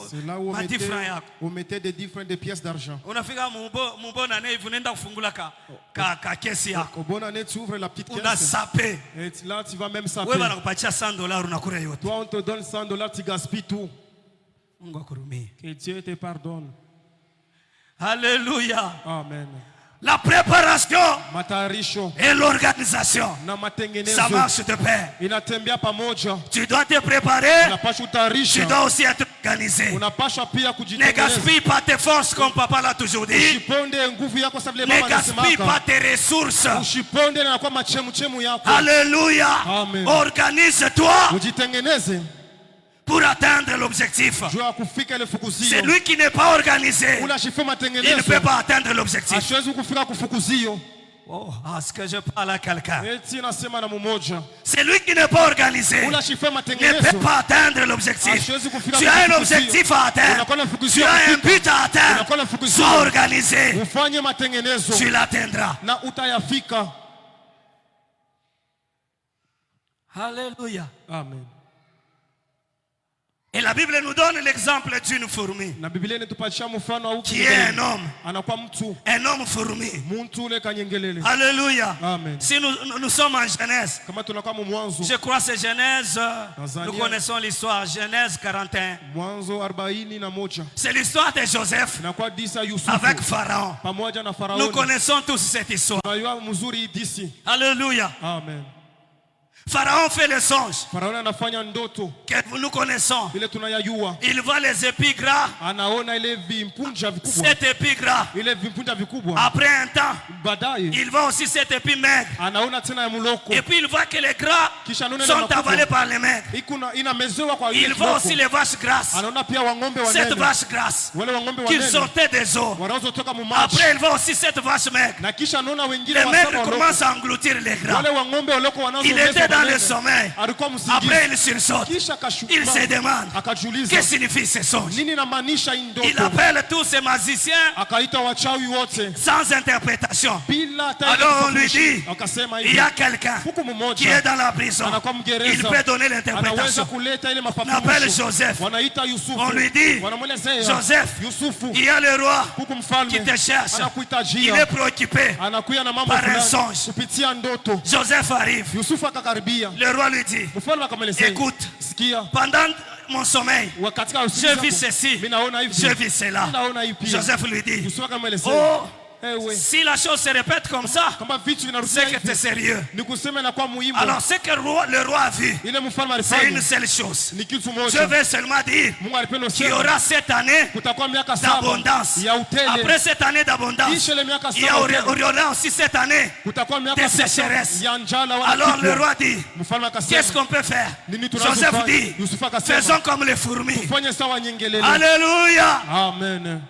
C'est là où on mettait des différentes des pièces d'argent. Unafika mubona na hivi unaenda kufungula ka kesi yako. Au bon année tu ouvres la petite caisse. Unasape. Et là tu vas même saper. Wewe banakupatia $100 unakula yote. Toi on te donne $100 tu gaspilles tout. Mungu akurumie. Que Dieu te pardonne. Alléluia. Amen. La préparation Matayarisho et l'organisation, na matengenezo ça marche de pair. inatembea pamoja. Tu dois te préparer, Unapaswa tu utayarisha. dois aussi être organisé. Unapaswa pia Ne kujitengeneza. gaspille pas tes forces comme papa l'a toujours dit. Usiponde nguvu yako sababu Ne mama gaspille pas anasemaka. tes ressources. Usiponde na kwa machemu yako. Alléluia. Amen. Organise-toi Ujitengeneze. pour atteindre l'objectif. Jua kufika ile fukuzio. Celui qui n'est pas organisé, Unashifia il ne matengenezo. peut pas atteindre l'objectif. Hasiwezi kufika kufukuzio. Oh, est-ce que je parle à quelqu'un? Eti nasema na mmoja. C'est lui qui n'est pas organisé. Ula shifa Ne matengenezo. peut pas atteindre l'objectif. Hasiwezi kufika Tu as un kufukuzio. objectif à atteindre. Unakuwa na fukuzio Tu as un kufika. but à atteindre. Unakuwa na fukuzio. Sois organisé. Ufanye matengenezo. Tu l'atteindras. Na utayafika. Alléluia. Amen. Et la Bible nous donne l'exemple d'une fourmi Na Biblia inatupatia mfano au qui est un homme. anakuwa mtu. Un homme fourmi. Muntu ule kanyengelele. Alléluia. Amen. Si nous sommes en Genèse, Kama tunakuwa mwanzo. je crois que c'est Genèse, Tanzania. nous connaissons l'histoire, Genèse 41. Mwanzo 41. C'est l'histoire de Joseph Inakuwa disa Yusufu. avec Pharaon. Pamoja na Nous Farao. connaissons tous cette histoire. Tunajua mzuri disi. Alléluia. Amen. Pharaon fait le songe Farao anafanya ndoto. que nous connaissons. Ile tunayajua. Il voit les épis gras. Anaona ile vimpunja vikubwa. Cet épi gras. Ile vimpunja vikubwa. Après un temps, Baadaye il voit aussi cet épi maigre. anaona tena ya muloko. Et puis il voit que les gras Kisha anaona sont makubwa. avalés par les maigres. Inamezewa kwa ile Il voit aussi les vaches grasses. anaona pia wangombe Cette wanene. vache grasse Wale wangombe qui wanene. sortait des eaux. Wanaotoka mumaji. Après, il voit aussi cette vache maigre. Na kisha anaona wengine Les maigres wasaba commencent waloko. à engloutir les gras. Wale wangombe waloko wanazo. Il était dans le sommeil. Alikuwa msingizi. Après, il sursaute. Kisha kashuka. Il se demande Akajiuliza. qu'est-ce que signifie ce songe. Nini inamaanisha hii ndoto? Il appelle tous ces magiciens Akaita wachawi wote. sans interprétation. Bila hata Alors on lui kufundisha. dit, Akasema il hivi. y a quelqu'un Huku mmoja. qui est dans la prison. Anakuwa mgereza. Il peut donner Anaweza l'interprétation. kuleta ile On appelle mafafanuzi. Joseph. Wanaita Yusufu. On lui dit, Wanamwelezea. Joseph, Yusufu. il y a le roi Huku mfalme. qui te cherche. Il Anakuhitajia. est préoccupé. Anakuya na mambo par un fulani. songe. Kupitia ndoto. Joseph arrive. Yusufu akakaribia. Le roi lui dit, Mfalme akamwelezea. écoute, Sikia. pendant mon sommeil, Wakatika je vis ceci, Mimi naona hivi. je vis cela. Mimi naona hivi pia. Joseph lui dit, Yusufu akamwelezea. oh, Ewe. si la chose se répète comme ça, Kama vitu vinarudia c'est que hivi. c'est sérieux. Ni kusema inakuwa muhimu. Alors ce que le roi a vu, Ile mfalme c'est alifanya. une seule chose. Ni kitu Je moja. vais seulement dire Mungu alipenda qu'il y useme. aura cette année Kutakuwa miaka 7 d'abondance. ya utele. Après cette année d'abondance, Kisha ile miaka il y 7 aura aussi cette année kutakuwa miaka de 7 sécheresse. ya njala wala Alors kifo. le roi dit, Mfalme akasema. qu'est-ce qu'on peut faire? Nini tunaweza Joseph kufanya? dit, Yusufu akasema. faisons comme les fourmis. Fanye sawa nyengelele. Alléluia. Amen.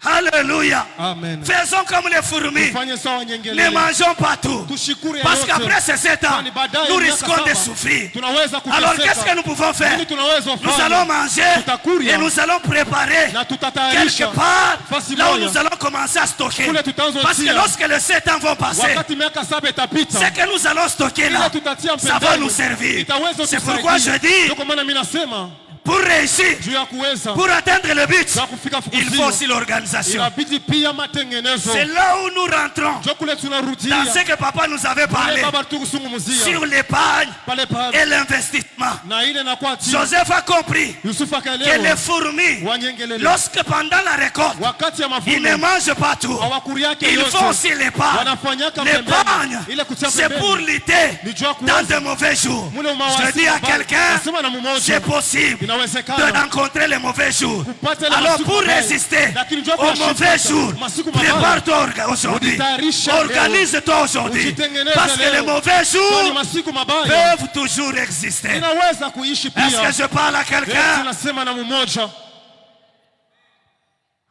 Alléluia. Amen. Faisons comme les fourmis. Fanye sawa Ne nyengelele. mangeons pas tout. Tushikure Parce yote. qu'après ces 7 ans, Kwani baadaye nous miaka risquons de 7 souffrir. tunaweza Alors kuteseka. qu'est-ce que nous pouvons faire? Nini tunaweza Nous fanya? allons manger Tutakuria. et nous allons préparer Na tutatayarisha. quelque part Fasi là où moja. nous allons commencer à stocker. Kule tutaanza Parce que tia. lorsque les 7 ans vont passer, Wakati miaka 7 itapita. ce que nous allons stocker là, Ile tutatia ça va mpembeni. nous servir. Itaweza C'est tusaidia. pourquoi je dis, Ndio kwa maana mimi nasema pour réussir, juu ya kuweza pour atteindre le but, na kufika il faut fukuzio. aussi l'organisation. Inabidi pia matengenezo. C'est là où nous rentrons Ndio kule tunarudia. dans ce que papa nous avait parlé Baba tukuzungumzia. sur l'épargne Pale pale. et l'investissement. Na ile inakuwa chini. Joseph a compris Yusufu que les akaelewa. fourmis, Wanyengelele. lorsque pendant la récolte, Wakati ya ils ne mavuno. mangent pas tout. Hawakuri yake Ils yote. font aussi l'épargne. Wanafanyaka L'épargne, pembeni. Ile kutia c'est pembeni. pour lutter Ni jua dans kuweza. de mauvais jours. Mule umawasi Je dis à mabaya. quelqu'un, Nasema na mmoja. c'est possible Inawezekana. de rencontrer les mauvais jours. Kupata ile Alors masiku pour mabaya. résister Lakini jua aux kuyashinda. mauvais jours, Masiku mabaya. prépare-toi aujourd'hui. Ujitayarishe leo. Organise-toi aujourd'hui. Ujitengeneze Parce que leo. les mauvais Kwani jours masiku mabaya peuvent toujours exister. inaweza kuishi pia. Est-ce que je parle à Yesu quelqu'un? anasema na mmoja.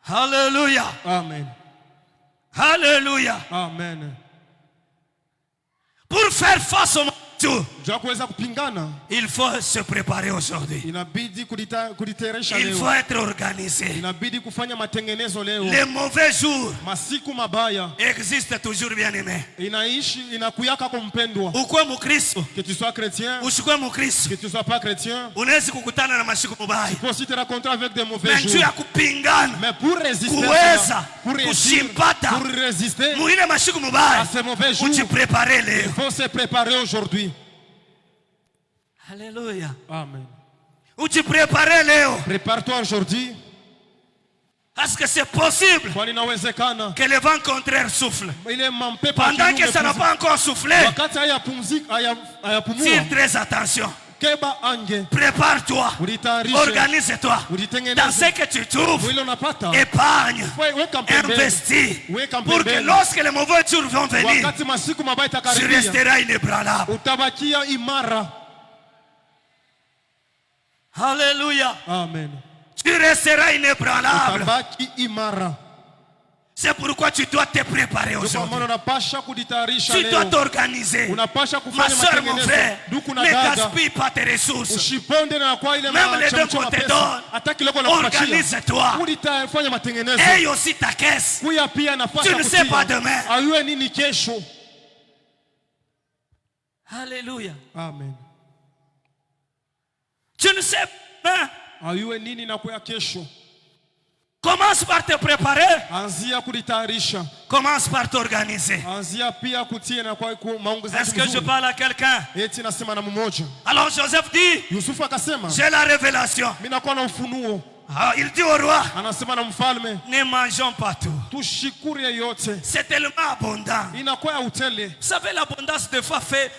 Alléluia. Amen. Alléluia. Amen. Pour faire face aux mauvais jours, Jua kuweza kupingana il faut se préparer aujourd'hui. inabidi kujitayarisha Il faut leo. être organisé. Inabidi kufanya matengenezo leo. Les mauvais jours Masiku mabaya existent toujours, bien aimé. inaishi inakuyaka kumpendwa. Ukwe mukristo, Que tu sois chrétien, usikwe mukristo, que tu sois pas chrétien, unaweza kukutana na masiku mabaya. faut aussi te rencontrer avec des mauvais Mais juu jours. ya kupingana, Mais pour résister, kuweza pour réussir, kushipata pour résister muile masiku à mabaya, ces mauvais jours, ujiprepare il leo. faut se préparer aujourd'hui. Alléluia. Amen. Ujiprepare leo. Prépare-toi aujourd'hui. Est-ce que c'est possible Kwani inawezekana que le vent contraire souffle? ile mampepo Pendant kinyume que ça n'a pumzi- pas encore soufflé, wakati hayapumzika hayapumua, tire très attention. keba ange, Prépare-toi. ujitayarishe, Organise-toi. Dans ujitengeneze. ce que tu trouves, Mwili unapata épargne, weka pembeni, investis. weka Pour que pembeni. lorsque les mauvais jours vont venir, Wakati masiku mabaya tu itakaribia, resteras inébranlable. utabakia imara. Alléluia. Amen. Tu resteras inébranlable. Utabaki imara. C'est pourquoi tu dois te préparer aujourd'hui. Tu dois t'organiser. Ma soeur, mon frère, ne gaspille pas tes ressources. Même les deux qu'on te donne, organise-toi. Aie aussi ta caisse. Tu ne sais pas demain. Alléluia. Amen. Tu ne sais pas. Commence par te préparer. Commence par t'organiser. Est-ce que je parle à quelqu'un? Alors Joseph dit, j'ai la révélation. Il dit au roi, ne mangeons pas tout. C'est tellement abondant. Vous savez, l'abondance des fois fait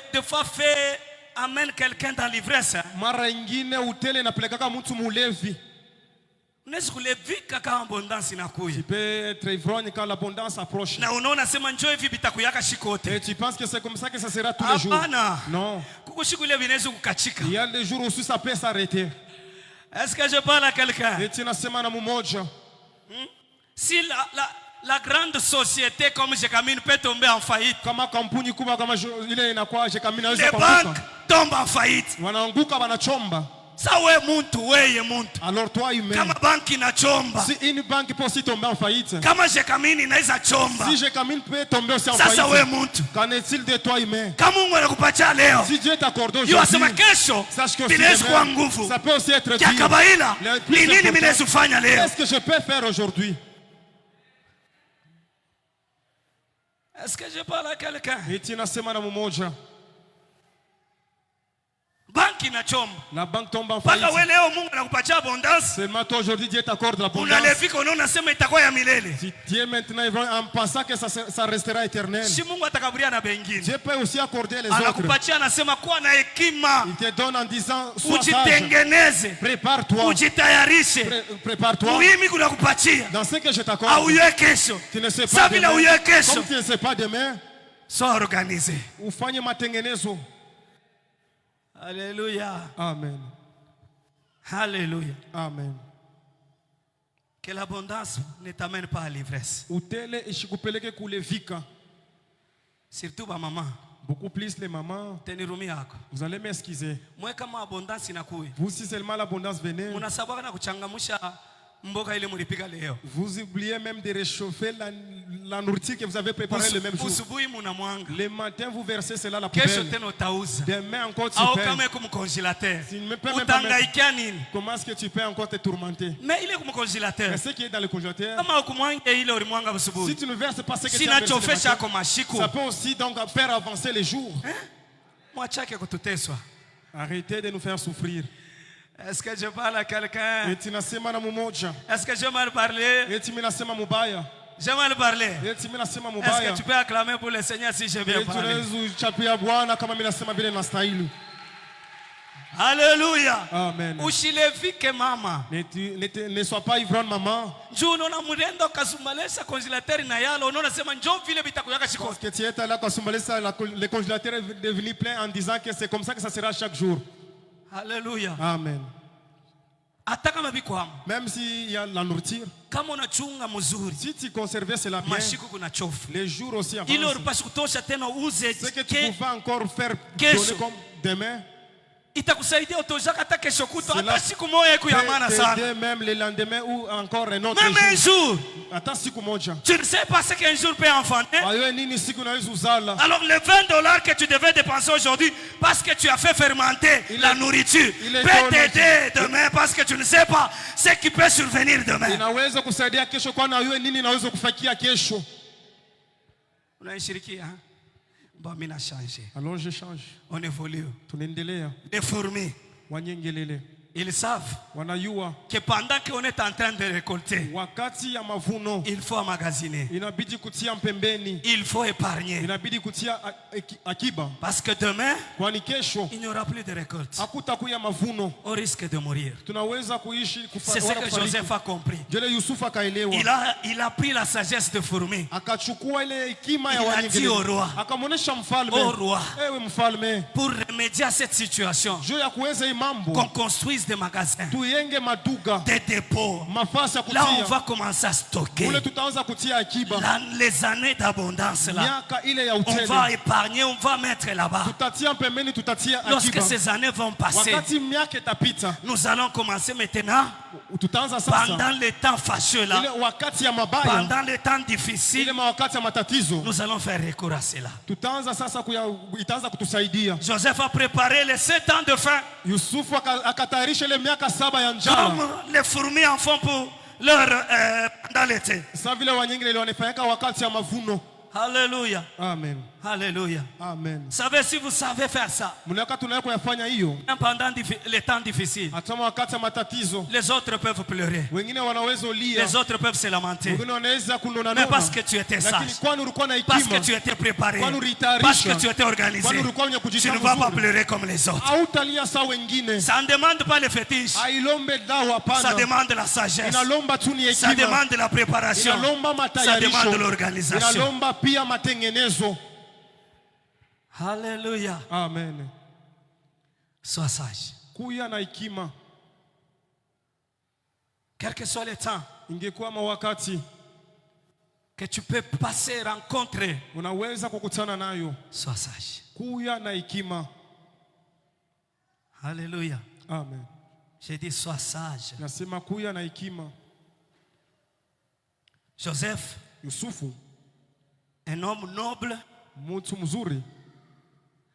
amène quelqu'un dans l'ivresse. Tu peux être ivrogne quand l'abondance approche. Et tu penses que c'est comme ça que ça sera tous les jours? Non. Il y a des jours où ça peut s'arrêter. Est-ce que je parle à quelqu'un? Si la grande société comme Jekamine peut tomber en faillite, les banques tombent en faillite. Ça alors toi humain, si une banque peut aussi tomber en faillite, si Jekamine peut tomber aussi en faillite, qu'en est-il de toi humain? Si Dieu t'accorde aujourd'hui, sache que ça peut aussi être dit. Qu'est-ce que je peux faire aujourd'hui? Est-ce que je parle à quelqu'un? La banque tombe en faillite. Seulement toi aujourd'hui Dieu t'accorde l'abondance. Si Dieu maintenant en pensant que ça restera éternel, Dieu peut aussi accorder les autres. Il te donne en disant sois sage, prépare-toi, prépare-toi dans ce que je t'accorde. Tu ne sais pas demain, comme tu ne sais pas demain, sois organisé. Ufanye matengenezo. Alléluia. Amen. Alléluia. Amen. Que l'abondance ne t'amène pas à l'ivresse. Surtout ma maman. Beaucoup plus les mamans. Vous allez m'excuser. Vous, si seulement l'abondance venait, vous oubliez même de réchauffer la nourriture que vous avez préparée le même jour. Le matin, vous versez cela à la poubelle. Demain encore tu paies. Tu ne me peux même pas mettre. Comment est-ce que tu peux encore te tourmenter? Mais ce qui est dans le congélateur, si tu ne verses pas ce que tu as versé, ça peut aussi donc faire avancer les jours. Arrêtez de nous faire souffrir. Est-ce que je parle à quelqu'un? Est-ce que je mal parler? J'ai mal parlé. Est-ce que tu peux acclamer pour le Seigneur si je bien parler? Alléluia. Amen. Ushilevike mama. Ne sois pas ivrogne maman. Parce que tu es allé le congélateur est devenu plein en disant que c'est comme ça que ça sera chaque jour. Alléluia. Amen. Même s'il y a la nourriture, si tu conserves cela bien, les jours aussi avancent. Ce que tu pouvais encore faire donner comme demain, même le lendemain ou encore un autre jour. Tu ne sais pas ce qu'un jour peut enfanter. Alors le $20 que tu devais dépenser aujourd'hui parce que tu as fait fermenter la nourriture peut t'aider demain parce que tu ne sais pas ce qui peut survenir demain. Alors je change. On évolue. Les fourmis, ils savent que pendant qu'on est en train de récolter, il faut emmagasiner. Il faut épargner. Parce que demain, il n'y aura plus de récolte. On risque de mourir. C'est ce que Joseph a compris. Il a pris la sagesse de fourmis. Il a dit au roi, pour remédier à cette situation, qu'on construise plus de magasins, tuyenge maduka, des dépôts. mafasi ya kutia. Là, on va commencer à stocker. Ule tutaanza kutia akiba. Les années d'abondance là, Miaka ile ya on utele. va épargner, on va mettre là-bas. Tutatia pembeni, tutatia Lorsque akiba. ces années vont passer, Wakati miaka itapita, nous allons commencer maintenant, tutaanza sasa. pendant les temps fâcheux là, Ile wakati ya mabaya, pendant les temps difficiles, ile wakati ya matatizo, nous allons faire recours à cela. tutaanza sasa itaanza kutusaidia. Joseph a préparé les 7 ans de faim. Yusufu akatayarisha ile miaka 7 ya njala. Comme les fourmis en font pour leur dans l'été. Sasa vile wanyingine ile wanafanyika wakati ya mavuno. Alléluia. Amen. Alléluia. Amen. Savez si vous savez faire ça, Mnaweka tunaweza kuyafanya hiyo. pendant les temps difficiles, Hata wakati ya matatizo, les autres peuvent pleurer, wengine wanaweza lia, les autres peuvent se lamenter. wengine wanaweza kunona Mais nona. parce que tu étais Lakini sage, kwani ulikuwa na parce que hekima, tu étais préparé, kwani ulitayarisha, parce que tu étais organisé, kwani ulikuwa mwenye tu kujitambua ne vas pas vizuri, pleurer comme les autres. hautalia sawa wengine. Ça ne demande pas le fétiche, Hailombe dawa, ça hapana. demande la sagesse, Inalomba tu ni ça hekima. demande la préparation, Inalomba ça matayarisho. demande l'organisation. Inalomba pia matengenezo. Alléluia. Amen. Sois sage. Kuya na hekima. Quel que soit le temps Ingekuwa mawakati que tu peux passer, rencontrer, unaweza kukutana nayo. sois sage. Kuya na hekima. Alléluia. Amen. J'ai dit sois sage. Nasema kuya na hekima. Joseph, Yusufu, un homme noble mtu mzuri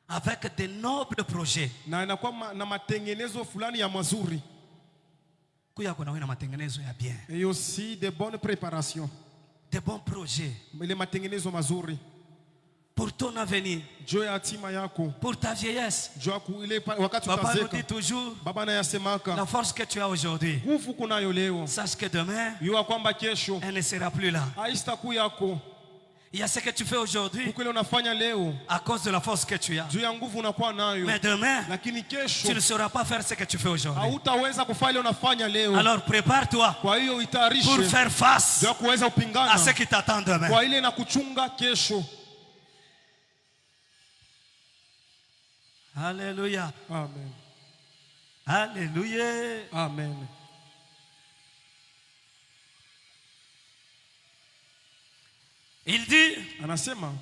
avec de nobles projets. na inakuwa na matengenezo fulani ya mazuri. Kuya kuna na matengenezo ya bien. Et aussi de bonnes préparations. De bons projets Ile matengenezo mazuri. pour ton avenir, Juu ya hatima yako. pour ta vieillesse. Juu ya ile wakati Papa nous utazeka. dit toujours, Baba nayasemaka. la force que tu as aujourd'hui, Nguvu kunayo leo. sache que demain, Yua kwamba kesho elle ne sera plus là. haitakuwa yako. Il y a ce que tu fais aujourd'hui Kuko ile unafanya leo. à cause de la force que tu as. Juu ya nguvu unakuwa nayo. Mais demain, Lakini kesho tu ne sauras pas faire ce que tu fais aujourd'hui. hautaweza kufanya ile unafanya leo. Alors prépare-toi Kwa hiyo pour itayarishe faire face ya kuweza à kupingana ce qui t'attend demain. kwa ile na kuchunga kesho. Alléluia. Amen. Alléluia. Amen. Il dit, Anasema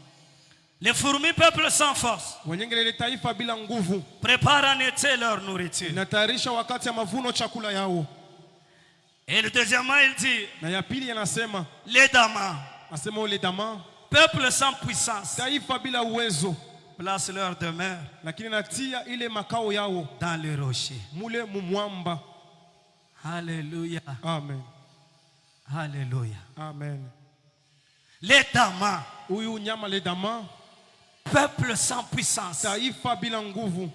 les fourmis peuple sans force wanyengele ile taifa bila nguvu préparent en été leur nourriture. inatayarisha wakati ya mavuno chakula yao. Et le deuxièmement, il dit, Na ya pili anasema, les damas, asema ule dama peuple sans puissance, taifa bila uwezo, placent leur demeure lakini natia ile makao yao dans le rocher. mule mumwamba. Alléluia. Amen. Alléluia. Amen. Les damas, Huyu nyama le dama, peuple sans puissance, taifa bila nguvu,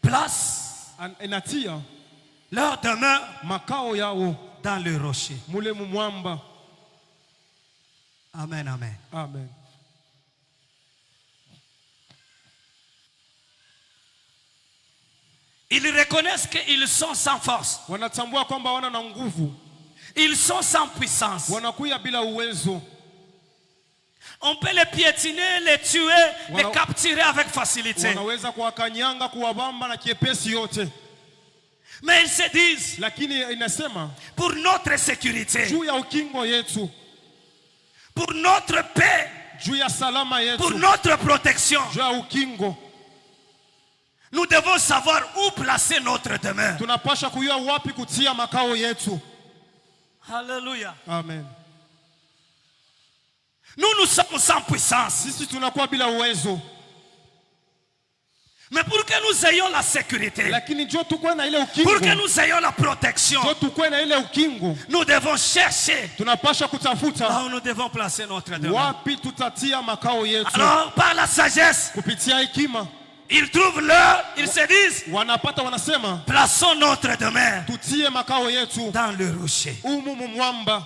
placent inatia leur demeure makao yao dans le rocher. mule mumwamba. Amen, amen. Amen. Ils reconnaissent qu'ils sont sans force. Wanatambua kwamba wana na nguvu, Ils sont sans puissance. wanakuya bila uwezo. On peut les piétiner, les tuer, les capturer avec facilité. Wanaweza kuwakanyanga, kuwabamba na kiepesi yote. Mais ils se disent, Lakini inasema pour notre sécurité, juu ya ukingo yetu, pour notre paix, juu ya salama pour yetu, notre protection, juu ya ukingo, nous devons savoir où placer notre demeure. tunapasha kujua wapi kutia makao yetu. Alléluia. Amen. Nous sommes sans puissance. Sisi tunakuwa bila uwezo, Mais pour que nous ayons la sécurité, lakini jo tukwe na ile ukingo, pour que nous ayons la protection, jo tukwe na ile ukingo, nous devons chercher tunapasha kutafuta là où nous devons placer notre demeure. wapi tutatia makao yetu. Alors, par la sagesse, Kupitia hekima ils trouvent l'heure, ils se disent, wanapata, wanasema plaçons notre demeure tutie makao yetu dans le rocher. umu mwamba.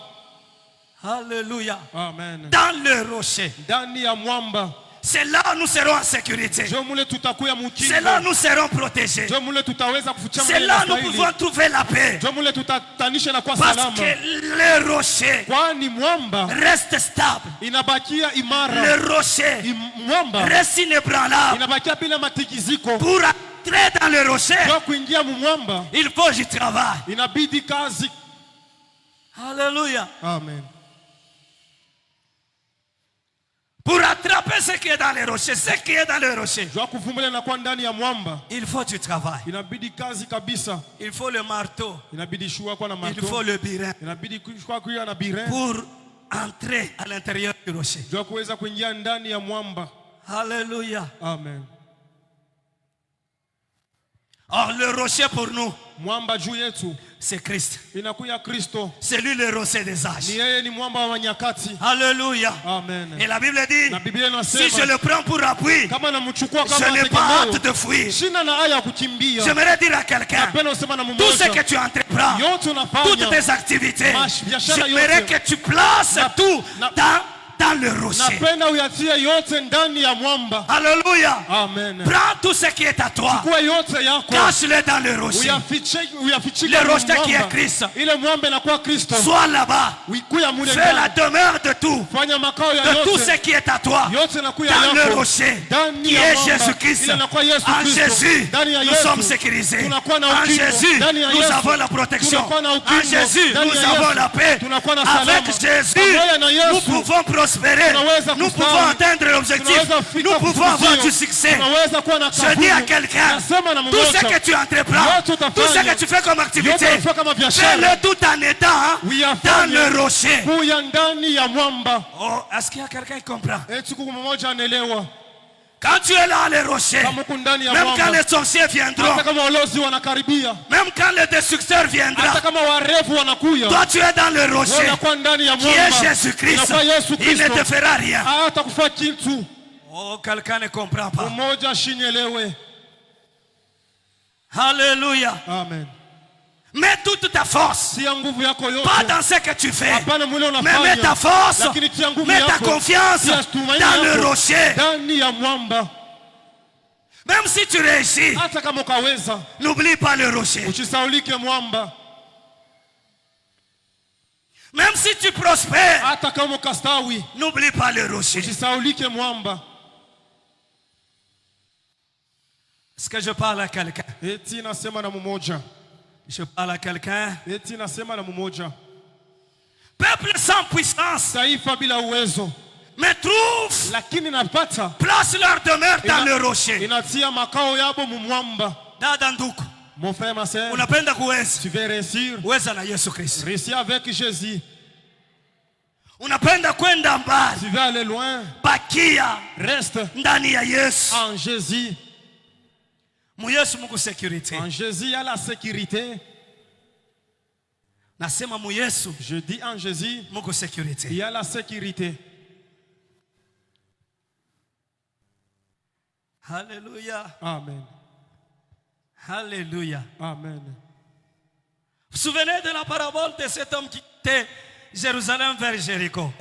Alléluia. Amen. Dans le rocher. Ndani ya mwamba, C'est là où nous serons en sécurité. jo mule tutakuya mukingo, C'est là où nous serons protégés. jo mule tutaweza kuficha C'est là où nous pouvons trouver la paix. jo mule tutatanisha na kwa Parce salama, que le rocher kwani mwamba reste stable. inabakia imara. Le rocher Mwamba reste inébranlable inabakia bila matikiziko pour entrer dans le rocher, il faut du travail. Alléluia. Amen. Pour attraper ce qui est dans les rochers, il faut du travail. Il faut le marteau. Il faut le birin. Pour entrer à l'intérieur du rocher. Alléluia. Amen. Or le rocher pour nous, c'est Christ. C'est lui le rocher des âges. Alléluia. Amen. Et la Bible dit, si je le prends pour appui, je n'ai pas hâte de fuir. J'aimerais dire à quelqu'un, tout ce que tu entreprends, toutes tes activités, j'aimerais que tu places tout dans le rocher. Alléluia. Amen. Prends tout ce qui est à toi. Cache-le dans le rocher. Le rocher qui est Christ. Sois là-bas. Fais la demeure de tout. De tout ce qui est à toi. Dans le rocher qui est Jésus-Christ. En Jésus, nous sommes sécurisés. En Jésus, nous avons la protection. En Jésus, nous avons la paix. Avec Jésus, nous pouvons prospérer. Nous pouvons atteindre l'objectif. Nous pouvons avoir du succès. Je dis à quelqu'un, tout ce que tu entreprends, tout ce que tu fais comme activité, fais-le tout en étant dans le rocher. Oh, est-ce qu'il y a quelqu'un qui comprend? Quand tu es là, les rochers, même quand les sorciers viendront, même quand les destructeurs viendront, toi tu es dans le rocher qui est Jésus-Christ. Il ne te fera rien. Oh, quelqu'un ne comprend pas. Alléluia. Amen. Mets toute ta force, pas dans ce que tu fais, mais mets ta force, mets ta confiance dans le rocher. Même si tu réussis, n'oublie pas le rocher. Même si tu prospères, n'oublie pas le rocher. Est-ce que je parle à quelqu'un? Je parle à quelqu'un. Peuple sans puissance, mais trouve place leur demeure dans le rocher. Dadanduku, mon frère, ma soeur, unapenda kuweza, tu veux réussir, weza na Yesu Kristo. réussir avec Jésus. Unapenda kwenda mbali, tu veux aller loin, bakia reste ndani ya Yesu. En Jésus. En Jésus, il y a la sécurité. Je dis en Jésus, il y a la sécurité. Alléluia. Amen. Alléluia. Amen. Vous vous souvenez de la parabole de cet homme qui était Jérusalem vers Jéricho?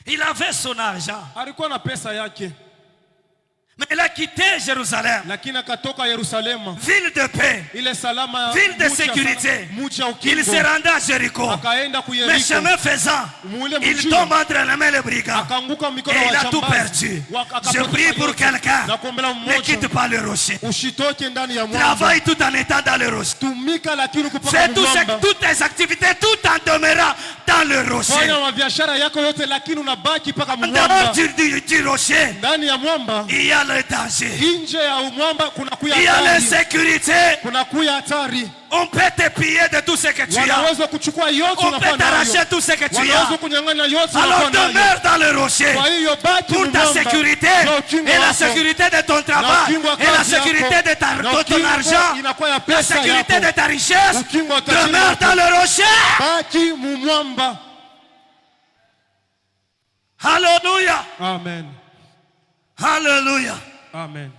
Il avait son argent. Mais il a quitté Jérusalem. Ville de paix. Ville de sécurité. Il se rendait à Jéricho. Mais chemin faisant, il tombe entre les mains des brigands. Et il a tout perdu. Je prie pour quelqu'un. Ne quitte pas le rocher. Travaille tout en étant dans le rocher. Fais toutes tes activités tout en demeurant dans le rocher. Dehors du rocher, il y a le danger. Il y a l'insécurité. On peut te piller de tout ce que tu as. On peut t'arracher tout ce que tu as. Alors demeure dans le rocher pour ta sécurité et la sécurité de ton travail et la sécurité de ton argent, la sécurité de ta richesse. Demeure dans le rocher. Alléluia. Amen. Alléluia. Amen.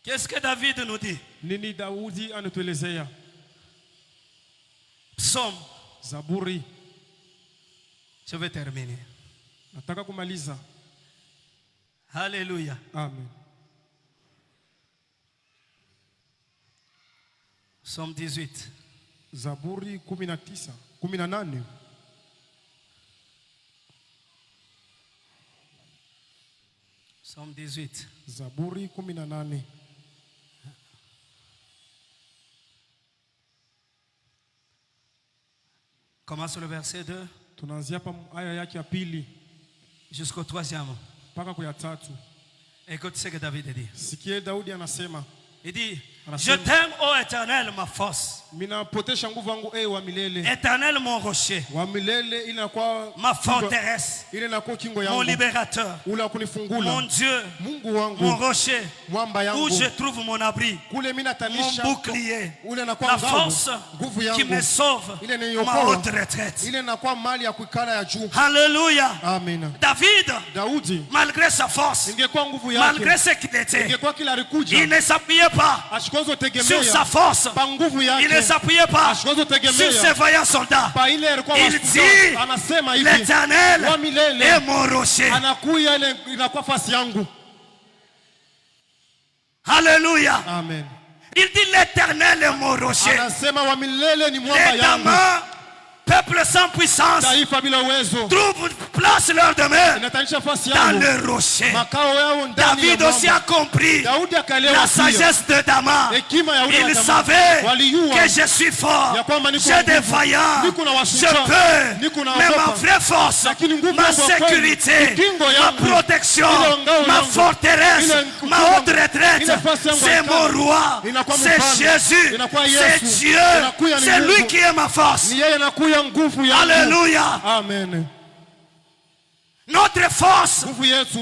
Qu'est-ce que David nous dit? Nini Daudi anatuelezea. Psaume. Zaburi. Je vais terminer. Nataka kumaliza. Alléluia. Amen. Psaume 18. Zaburi 18. Psalm 18. Zaburi 18. Commence le verset 2. Tunaanzia hapa aya yake ya pili jusqu'au 3e. mpaka kwa ya 3. Écoute ce que David dit. Sikie Daudi anasema. Il dit, je t'aime, ô Éternel, ma force. Minapotesha nguvu yangu wa milele. Éternel, mon rocher. Wa milele inakuwa ma forteresse. Ile inakuwa kingo yangu. Mon libérateur. Ula kunifungula. Mon Dieu. Mungu wangu. Mon rocher. Mwamba yangu. Où je trouve mon abri. Kule minatanisha. Mon bouclier. Ule inakuwa la force qui me sauve. Ile ni ma haute retraite. Ile inakuwa mali ya kuikala ya juu. Alléluia. Amen. David, malgré sa force, ingekuwa nguvu yake, malgré ce qu'il était, ingekuwa kila alikuja, il ne s'appuyait pas sur sa force, il ne s'appuyait pas sur ses vaillants soldats. Il dit, l'Éternel est mon rocher. Alléluia. Amen. Il dit, l'Éternel est mon rocher. Les damans, peuple sans puissance, trouve place leur demeure dans le rocher. David aussi a compris la sagesse de Damas. Il savait que je suis fort, j'ai des vaillants, je peux, mais ma vraie force, ma sécurité, ma protection, ma forteresse, ma haute retraite, c'est mon roi, c'est Jésus, c'est Dieu, c'est lui qui est ma force. Alléluia. Amen. Notre force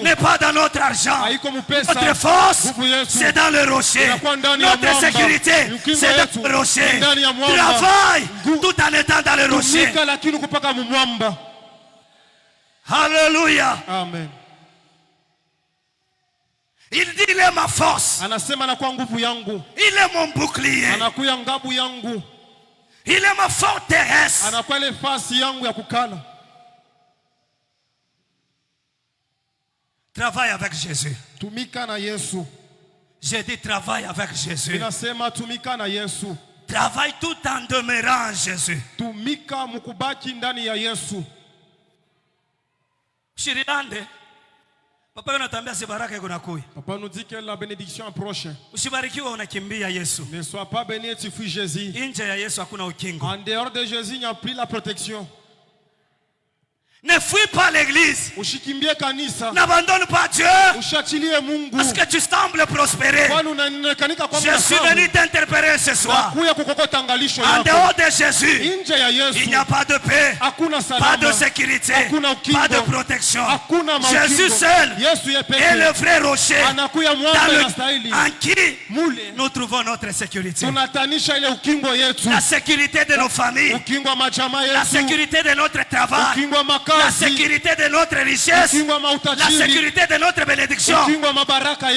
n'est pas dans notre argent. Notre force, c'est dans le rocher. Notre sécurité, c'est dans le rocher. Travaille tout en étant dans le rocher. Alléluia. Amen. Il dit, il est ma force. Il est mon bouclier. Il est ma forteresse. Travaille avec Jésus. J'ai dit travaille avec Jésus. Travaille tout en demeurant en Jésus. Shirilande. Papa nous dit que la bénédiction approche. Ne sois pas béni, tu fuis Jésus. En dehors de Jésus, il n'y a plus la protection. Ne fuis pas l'église. N'abandonne pas Dieu. Parce que tu sembles prospérer. Je suis venu t'interpeller ce soir. En dehors de Jésus, il n'y a pas de paix, pas de sécurité, pas de protection. Jésus seul est le vrai rocher en qui nous trouvons notre sécurité. La sécurité de nos familles, la sécurité de notre travail, la sécurité de notre richesse, la sécurité de notre bénédiction,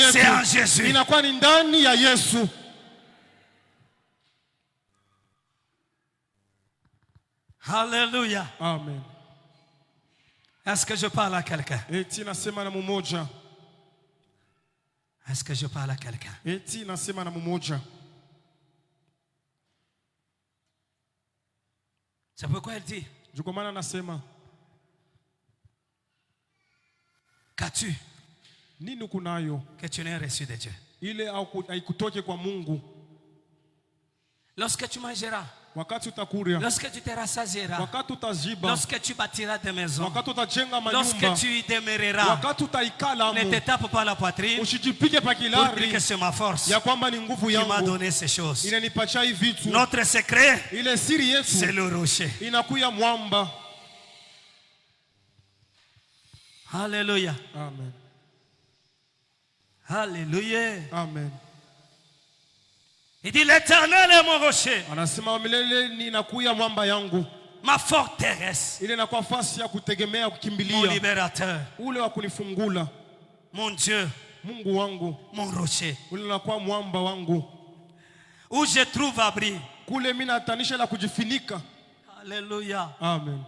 c'est en Jésus. Alléluia. Amen. Est-ce que je parle à quelqu'un? Est-ce que je parle à quelqu'un? C'est pourquoi elle dit, qu'as-tu que tu n'aies reçu de Dieu? Lorsque tu mangeras, lorsque tu te rassasieras, lorsque tu bâtiras des maisons, lorsque tu y demeureras, ne te tape pas la poitrine pour dire que c'est ma force qui m'a donné ces choses. Notre secret, c'est le rocher. Alléluia. Amen. Alléluia. Amen. Il dit, l'Éternel est mon rocher, ma forteresse, mon libérateur, mon Dieu, mon rocher, où je trouve abri. Alléluia. Amen.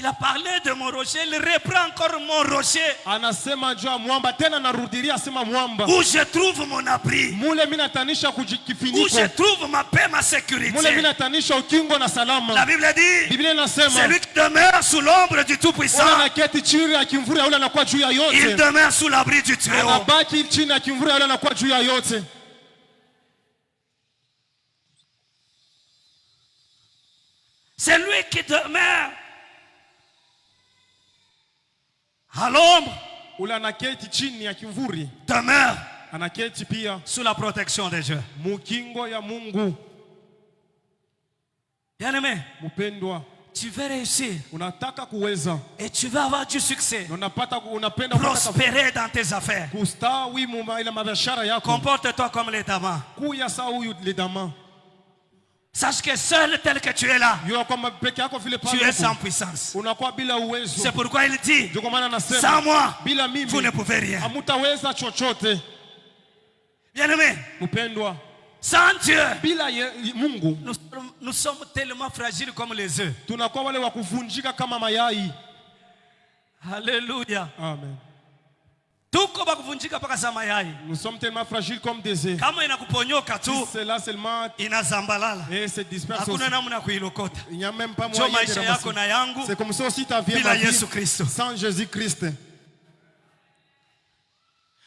Il a parlé de mon rocher, il reprend encore mon rocher. Anasema juu ya mwamba tena narudilia asema mwamba. Où je trouve mon abri. Mule mimi natanisha kujikifiniko. Où je trouve ma paix, ma sécurité. Mule mimi natanisha ukingo na salama. La Bible dit, Biblia inasema celui qui demeure sous l'ombre du Tout-Puissant, anaketi chini ya kimvuri ya yule anakuwa juu ya yote. il demeure sous l'abri du Très-Haut. Anabaki chini ya kimvuri ya yule anakuwa juu ya yote. Celui qui demeure à l'ombre, ule anaketi chini ya kimvuri demeure anaketi pia sous la protection de Dieu. mukingo ya Mungu. Bien-aimé, Mpendwa, tu veux réussir unataka kuweza et tu veux avoir du succès, unapenda prospérer dans tes affaires. kustawi ile mabiashara yako. Comporte-toi comme les damas. Kuya saa huyu lidama. Sache que seul tel que tu es là, Yua kwamba peke yako vile tu es sans puissance. unakuwa bila uwezo. C'est pourquoi il dit, Ndio kwa maana anasema sans moi, bila mimi vous ne pouvez rien. hamutaweza chochote. Bien-aimé, Mpendwa, sans Dieu, bila Mungu nous sommes tellement fragiles comme les œufs. tunakuwa wale wa kuvunjika kama mayai. Alléluia. Amen. Tuko bakuvunjika paka za mayai. Nous sommes tellement fragiles comme des œufs. Kama inakuponyoka tu, C'est là seulement inazambalala. et se disperse aussi. Hakuna namna kuilokota. Il n'y a même pas Jo moyen de maisha yako ramasser. na yangu C'est comme ça aussi ta vie bila ma vie Yesu Kristo. sans Jésus-Christ.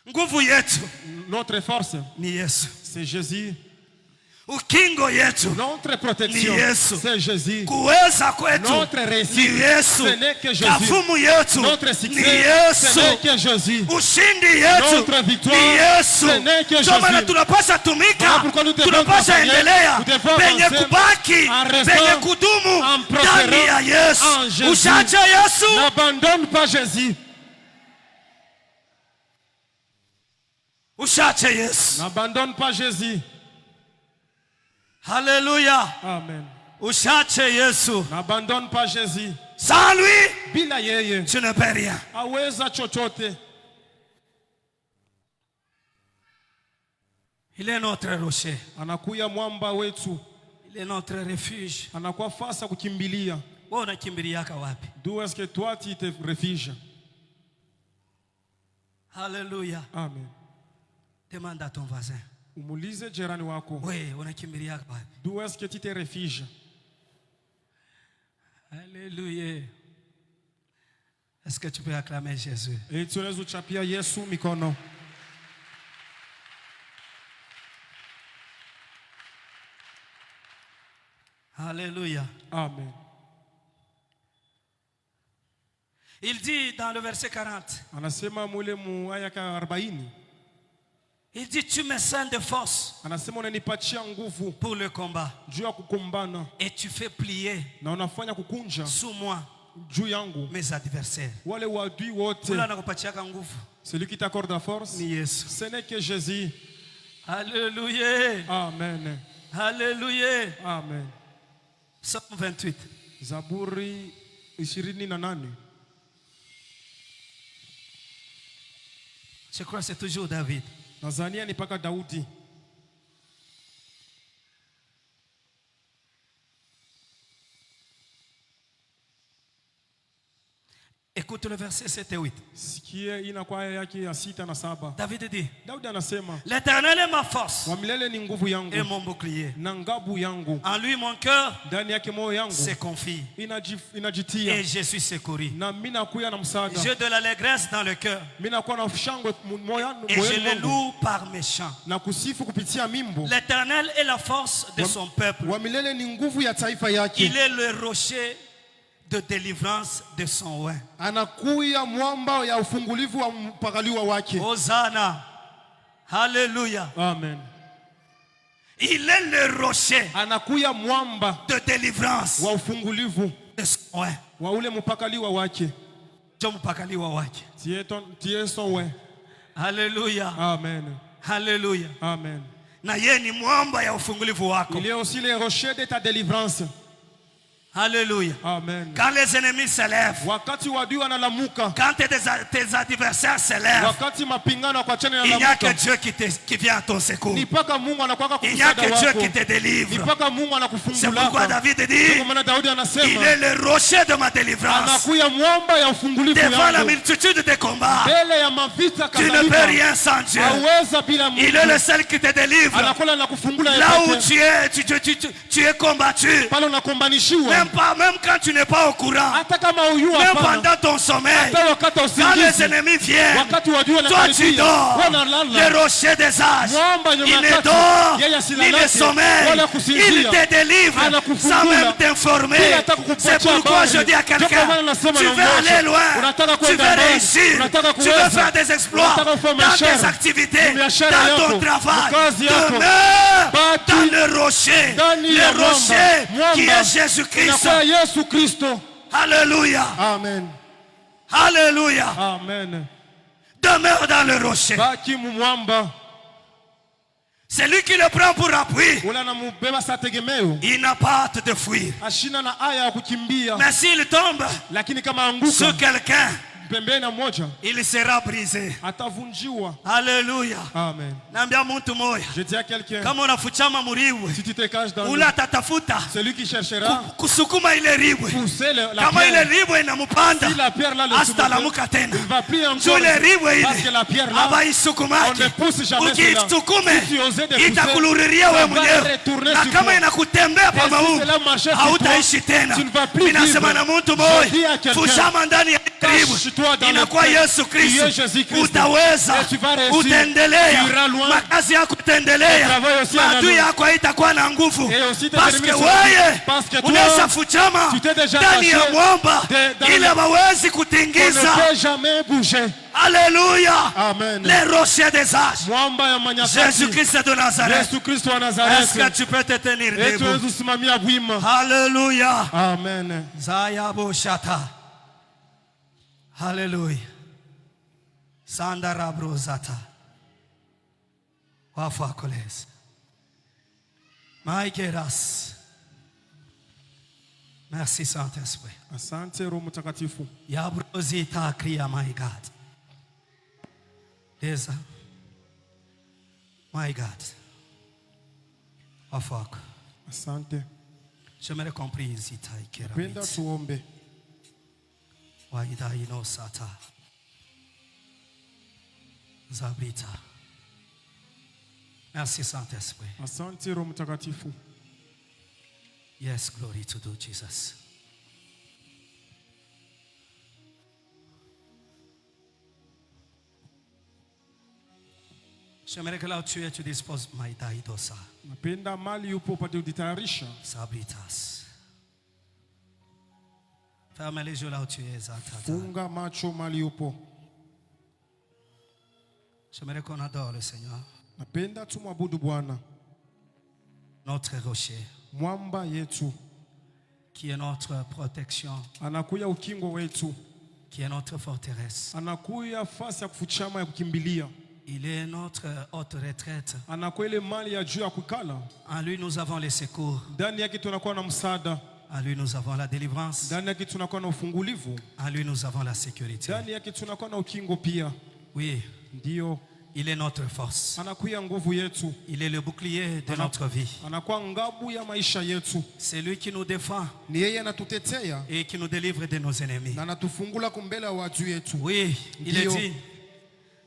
Nguvu yetu Notre force, ni Yesu. c'est Jésus. Ukingo yetu Notre protection, ni Yesu. c'est Jésus. Kuweza kwetu Notre ni réussite, Yesu. ce n'est que Jésus. Kafumu yetu Notre ni succès, ce Yesu. n'est que Jésus. Ushindi yetu Notre victoire, ni Yesu. ce n'est que Ndio maana Jésus. tunapasha tumika, Voilà pourquoi nous devons tunapasha travailler, endelea, nous devons penye avancer kubaki, en restant, penye kudumu en ndani prospérant ya Yesu. en Jésus. Ushaacha Yesu, N'abandonne pas Jésus. ushaacha Yesu. N'abandonne pas Jésus. Haleluya. Amen. Ushaacha Yesu. N'abandonne pas Jésus. Sans lui, Bila yeye tu ne peux rien. aweza chochote. Il est notre rocher. Anakuya mwamba wetu, Il est notre refuge. anakuwa fasa kukimbilia. Wewe unakimbiliaka wapi? D'où est-ce que toi tu te réfugies? Haleluya. Amen. Demande à ton voisin. Umulize jirani wako, Oui, unakimbiliaka wapi? d'où est-ce que tu te réfugies? Alléluia. Est-ce que tu peux acclamer Jésus? Et tunaweza uchapia Yesu mikono. Alléluia. Amen. Il dit dans le verset 40, Anasema mule mu aya ka 40. il dit, tu me sens de force Anasema unanipatia nguvu pour le combat juu ya kukumbana et tu fais plier na unafanya kukunja sous moi juu yangu mes adversaires. wale wadui wote. Ula nakupatiaka nguvu Celui qui t'accorde la force, ni Yesu. ce n'est que Jésus. Alléluia. Amen. Alléluia. Amen. Psalm 28. Zaburi 28. Je crois que c'est toujours David. Nazania ni paka Daudi. Écoute le verset 7 et 8. Sikie inakuwa aya yake ya 6 na 7. David dit, Daudi anasema, l'Éternel est ma force wa milele ni nguvu et yangu mon bouclier. na ngabu yangu. En lui mon cœur Ndani yake moyo yangu se confie inajitia et je suis secouru. na mimi nakuya na msaada. J'ai de l'allégresse dans le cœur Mimi nakuwa na shangwe et je le moyoni loue par mes chants. na kusifu kupitia mimbo. L'Éternel est la force de son peuple. Wa milele ni nguvu ya taifa yake. Il est le rocher de délivrance de son oin. Anakuya mwamba ya ufungulivu wa mpakaliwa wake. Hosanna. Alléluia. Amen. Il est le rocher Anakuya mwamba de délivrance wa ufungulivu de son oin. wa ule mpakaliwa wake. Ndio mpakaliwa wake. Tie son we. Alléluia. Amen. Alléluia. Amen. Na yeye ni mwamba ya ufungulivu wako. Il est aussi le rocher de ta délivrance. Alléluia. Amen. Quand les ennemis s'élèvent, wakati wadui wanalamuka, quand tes adversaires s'élèvent, wakati mapingano kwa chana il n'y a que yanalamuka, Dieu qui vient à ton secours. ni paka Mungu anakuwa Il n'y a kukusaidia que Dieu wako, qui te ni délivre. paka Mungu C'est pourquoi anakufungulaka. David Kwa dit, maana Daudi il anasema est le rocher de ma délivrance. anakuya mwamba ya ufungulifu Devant la yangu, multitude de combats, mbele ya mavita tu ne peux kadhalika, rien sans Dieu. haweza bila Mungu. Il est le seul qui te délivre. Anakola na kufungula Là où yote. tu es combattu, Pale unakombanishiwa, même quand tu n'es pas au courant, hata kama uyua même hapana, pendant ton sommeil, hata wakati wa quand les usingizi, ennemis viennent, wakati wadui toi tu wanakaribia, dors. wanalala. Le rocher des âges, Mwamba nyuma il ya ne kati, dort yeye ni asilalake, le sommeil. wala Il kusinzia. te délivre sans Anakufungula. même t'informer. Bila hata kukupatia C'est pourquoi habari. je dis à Ndio quelqu'un, kwa maana nasema tu na veux mmoja, aller loin, unataka tu kwenda veux mbali, réussir, unataka tu veux kuweza, faire des exploits unataka kufanya dans tes biashara, activités, biashara dans yako, ton travail. kazi yako. Demeure Baki dans le rocher, ndani ya le rocher mwamba, qui est Jésus-Christ. inakuwa Yesu Kristo. Alléluia. Amen. Alléluia. Amen. Demeure dans le rocher. Baki mwamba, C'est lui qui le prend pour appui. ule anamubeba sa tegemeo, Il n'a pas hâte de fuir. ashina na aya ya kukimbia, Mais s'il tombe lakini kama anguka sur quelqu'un, pembeni na moja il sera brisé. atavunjiwa. Alléluia. Amen. Naambia mtu moja, Je dis à quelqu'un, kama unafuchama muriwe, si tu te caches dans ule atatafuta celui qui cherchera kusukuma ile ribwe. pousser la Kama ile pierre, ribwe inampanda, si la pierre là le astalamuka tena. il va plus Juu encore, ile ribwe parce que ile la pierre là, on abaisukumake. ne pousse jamais cela. Ukisukume Si tu osais de pousser, itakululiria ça wewe va mwenyewe, retourner na sur kama toi. inakutembea pa Et si maumbo cela marchait sur hautaishi toi, tena. tu ne vas plus Mimi nasema vivre. na mtu Je dis moja, à quelqu'un, fushama ndani ya ribwe, cache-toi dans inakuwa le Yesu Tu es Kristo, Jésus-Christ. utaweza, Et tu vas réussir. Tu utaendelea, iras loin. makazi yako utaendelea, Ton travail aussi maadui allera. yako haitakuwa na nguvu, Et aussi tes parce ennemis que seront- wewe Parce que toi, unaweza fuchama tu t'es déjà ndani ya caché mwamba dans ili le- hawawezi on ne kutingiza. peut jamais bouger. Alléluia. Amen. Les rochers des âges. Mwamba ya manyakati, Jésus-Christ de Nazareth. Yesu Kristo wa Est-ce Nazareth. que tu peux te tenir Et tu debout? usimamia wima. Alléluia. Amen. Zayabo shata. Alléluia. Sandarabro zata. Wafa koles. Maikeras. Merci Saint-Esprit. Asante Roho Mtakatifu. Yabrozita kriya, my God. Deza. My God. Wafako. Asante. J'aimerais comprendre ici ta Penda tuombe. Waida ino sata. Zabrita. Merci Saint-Esprit. Asante Roho Mtakatifu. Yes, glory to do Jesus. J'aimerais que là où tu es, tu disposes maida idosa. Napenda mali upo upate ujitayarisha. Sabritas. Ferme les yeux là où tu es, Zatata. Funga macho mali upo. J'aimerais qu'on adore le Seigneur, Napenda tumwabudu Bwana, notre rocher, mwamba yetu, qui est notre protection, anakuya ukingo wetu, qui est notre forteresse. anakuya fasi ya kufuchama ya kukimbilia, Il est notre haute retraite. anakuwa ile mali ya juu ya kukala. En lui, nous avons les secours. Ndani yake tunakuwa na msaada, En lui, nous avons la délivrance. ndani yake tunakuwa na ufungulivu, En lui, nous avons la sécurité. ndani yake tunakuwa na ukingo pia. Oui, Ndiyo, il est notre force. anakuya nguvu yetu, Il est le bouclier de notre vie. anakuwa ngabu ya maisha yetu. C'est lui qui nous défend Ni yeye anatutetea et qui nous délivre de nos ennemis. na anatufungula kumbele ya watu yetu. Oui, il est Dio. dit.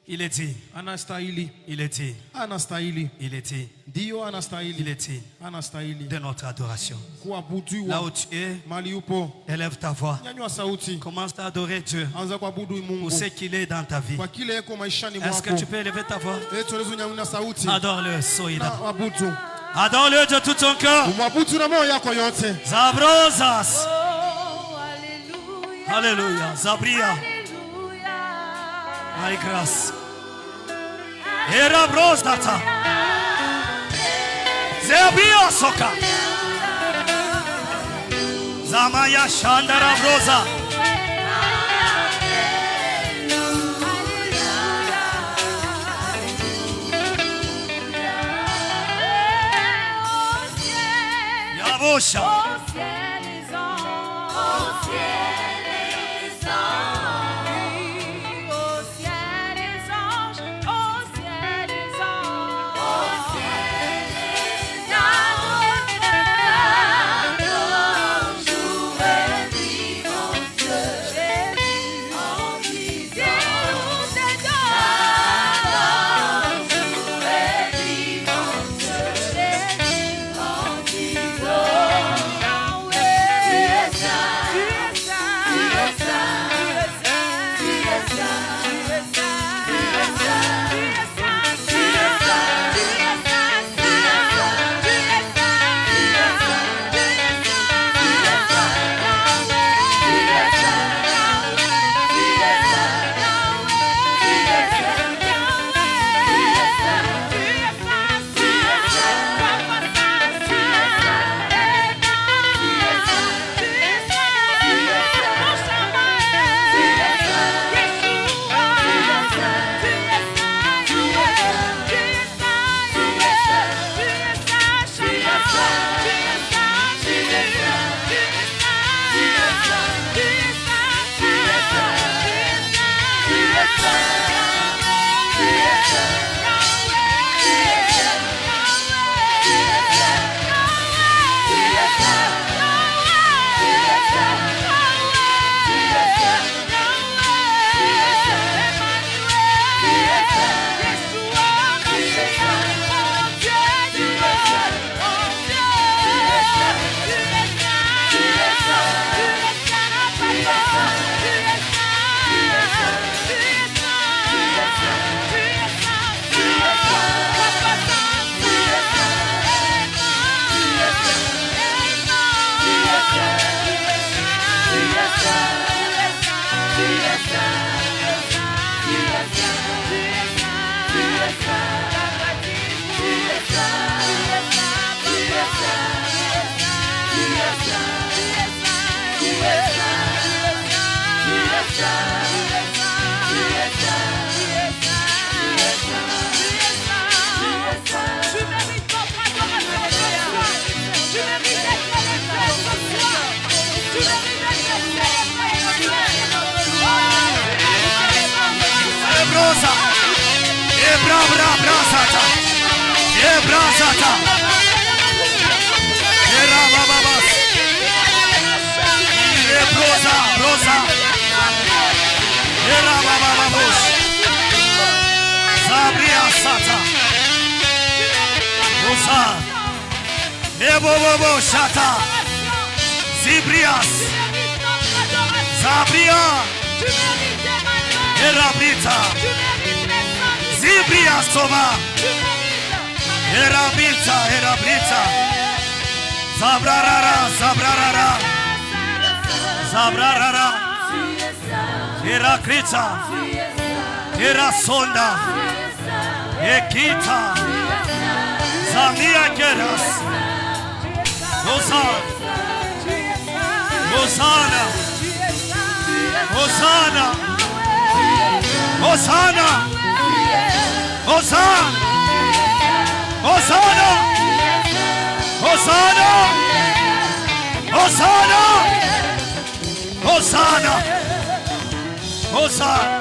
Il est dit. Anastahili, Il est dit. anastahili, Il est dit. ndiyo Il anastahili, est dit anastahili de notre adoration. Là kuabudiwa. où tu es, Mali upo, élève ta voix. nyanyua sauti, Commence à adorer Dieu anza kuabudu pour Mungu ce qu'il est dans ta vie. kwa kile yeko maishani Est-ce que mwako. tu peux élever ta voix? Tuweze nyanyua sauti, Adore-le, Soïda. abudu, Adore-le de tout ton cœur. umwabudu na moyo yako yote. Zabrosas. Oh, alléluia. Alléluia. Zabria. Alléluia. My grâce. Erabrosata. Zebia soka. Zamaya Shandara Brosa. Yabosha. Au ciel, les anges Zibrias, Zabria, Erabrita, Zibrias Toma, Erabrita, Erabrita, Zabrarara, Zabrarara, Zabrarara, Erakrita, Erasonda, Ekita, Zamia Keras, Hosanna, Hosanna, Hosanna, Hosanna, Hosanna, Hosanna, Hosanna, Hosanna, Hosanna, Hosanna,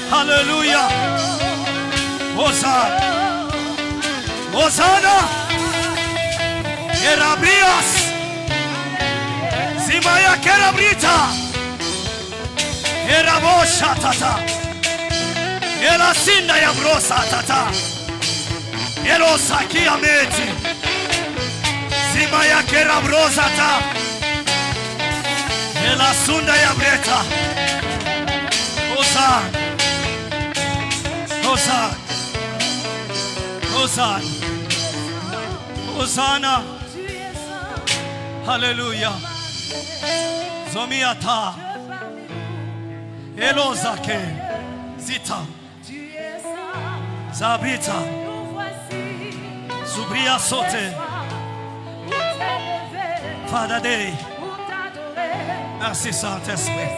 Hallelujah, Hosanna, Hosanna, Erabrias, Zimaya Kerabrita, Erabosha Tata, Erasinda Yabrosa Tata, Erosaki Ameti, Zimaya Kerabrosa Tata, Erasunda Yabreta, Hosanna, Hosanna, Hosanna, Hosanna, Hallelujah. Zomiata Elozake Zita Zabita Zubria Sote Father Day. Merci Saint-Esprit.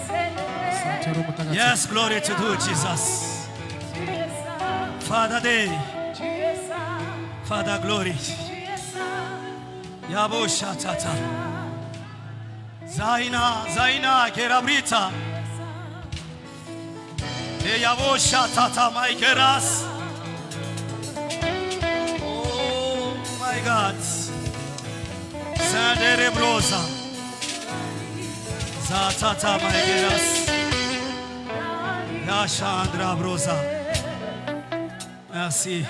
Yes, glory to you, Jesus. Father Day. Father glory. Yabosha Tata Zaina, Zaina, Kerabrita. Eyavosha Tata, my Keras. Oh my God. Sandere Brosa. Zatata, my Keras. Yashandra Brosa. Merci.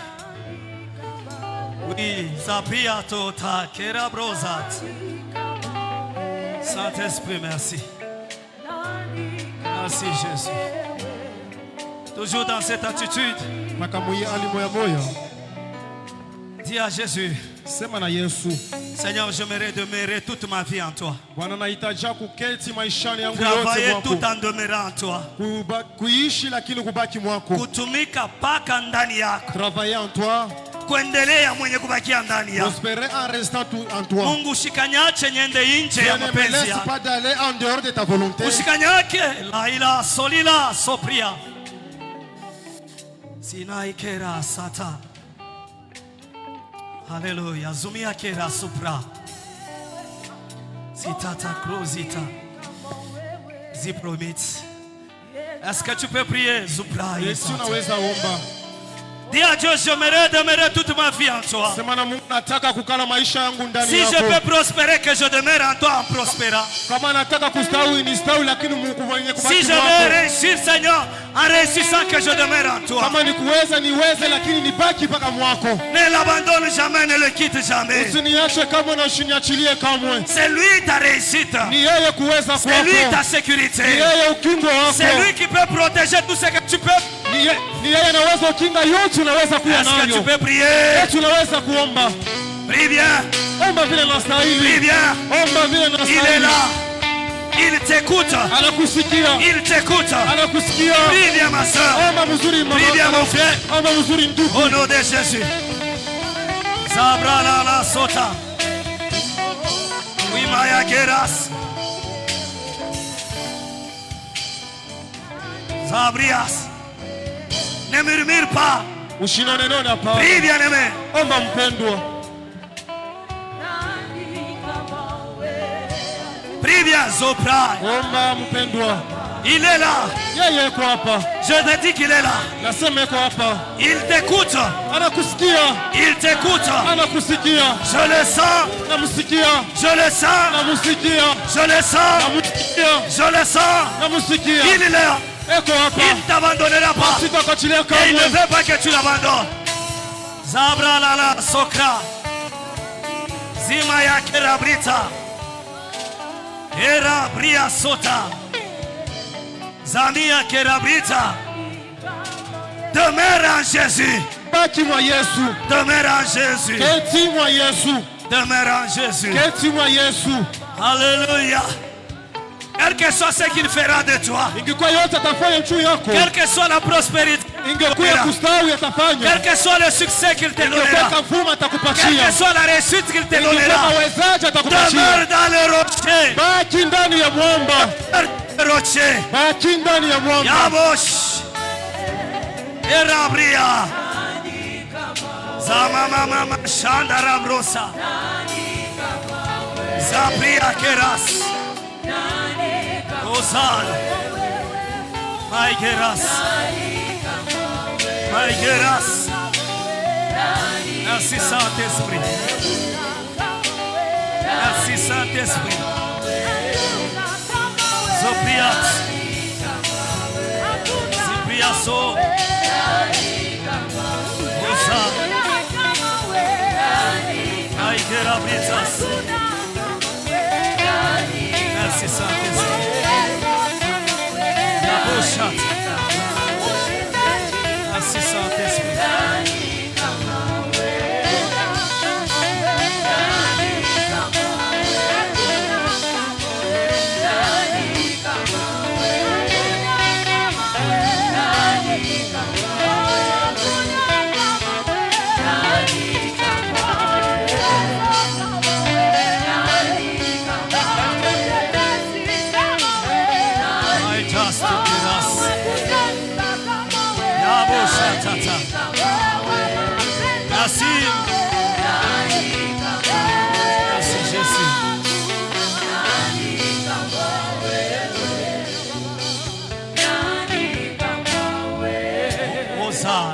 Oui, Zapia Tota, Kerabrosat. Saint-Esprit, merci. Merci Jésus. Toujours dans cette attitude. Dis à Jésus, Seigneur, j'aimerais demeurer toute ma vie en toi. Travailler tout en demeurant en toi. Kutumika paka ndani yako. Travailler en toi. Kuendelea mwenye kubakia ndani yako. Prospérer en restant en toi. Mungu usikanyache niende nje ya mapenzi yako. Pas d'aller en dehors de ta volonté. Usikanyake laila solila sopria. Sinai kera sata. Hallelujah. Zumia kera supra. Zitata krozita. Zipromit. Est-ce que tu peux prier? Yesu unaweza omba. Dis à Dieu, j'aimerais demeurer toute ma vie en toi. Sema Mungu nataka kukala maisha yangu ndani Si yako. je peux prospérer, que je demeure en toi en prospérant. Kama nataka kustawi ni stawi, lakini Mungu mwenye kubaki Si je veux réussir, Seigneur, en réussissant, que je demeure en toi. Kama ni kuweza niweze, lakini nibaki paka mwako. Ne l'abandonne jamais, ne le quitte jamais. Usiniache kamwe na usiniachilie kamwe. C'est lui ta réussite. Ni yeye kuweza kwako. C'est lui ta sécurité. Ni yeye ukingo wako. C'est lui qui peut protéger tout ce que tu peux. Ni yeye anaweza ukinga yote unaweza kuwa nayo. Est-ce que tu peux prier? Yote unaweza kuomba. Prie bien. Omba vile nastahili. Prie bien. Omba vile nastahili. Il est là. Il t'écoute. Anakusikia. Il t'écoute. Anakusikia. Prie bien ma soeur. Omba mzuri mama. Prie bien mon frère. Omba mzuri ndugu. Au nom de Jésus. Zabra la sota. Oui maya geras. Zabrias. Ne murmure pas. Usinonenona pa. Prie bien aimé. Omba mpendwa. Prie bien Zopra. Omba mpendwa. Il est là. Yeye yuko hapa. Je te dis qu'il est là. Nasema yuko hapa. Il t'écoute. Anakusikia. Il t'écoute. Anakusikia. Je le sens. Namusikia. Je le sens. Namusikia. Je le sens. Namusikia. Je le sens. Namusikia. Il est là. Eko hapa. Il ne t'abandonnera pas. Sitakuachilia Et il ne kamwe. veut pas que tu l'abandonnes. Zabra la sokra. Zima ya kerabrita. Era bria sota. Zamia kerabrita. Demeure en Jésus. Baki mwa Yesu. Demeure en Jésus. Keti mwa Yesu. Demeure en Jésus. Keti mwa Yesu. Alléluia. Quel que soit ce qu'il fera de toi. Ingekuwa yote atafanya juu yako. Quelle que soit la prospérité. Ingekuwa kustawi atafanya. Quel que soit le succès qu'il te donnera. Ingekuwa mfuma Quelle atakupatia. que soit la réussite qu'il te Ingekuwa donnera. mawezaje atakupatia. Demeure dans le rocher. Baki ndani ya mwamba. Demeure dans le rocher. Baki ndani ya mwamba. Yabosh. Erabria. Zama mama shandara brosa. Zabria keras. Ozal. My geras. My geras. Merci Saint-Esprit. Merci Saint-Esprit. Zopriat. Zipriaso. Ozal. My gerabritas. Merci Saint-Esprit. Merci Saint-Esprit. Merci. Merci Jésus. Osa.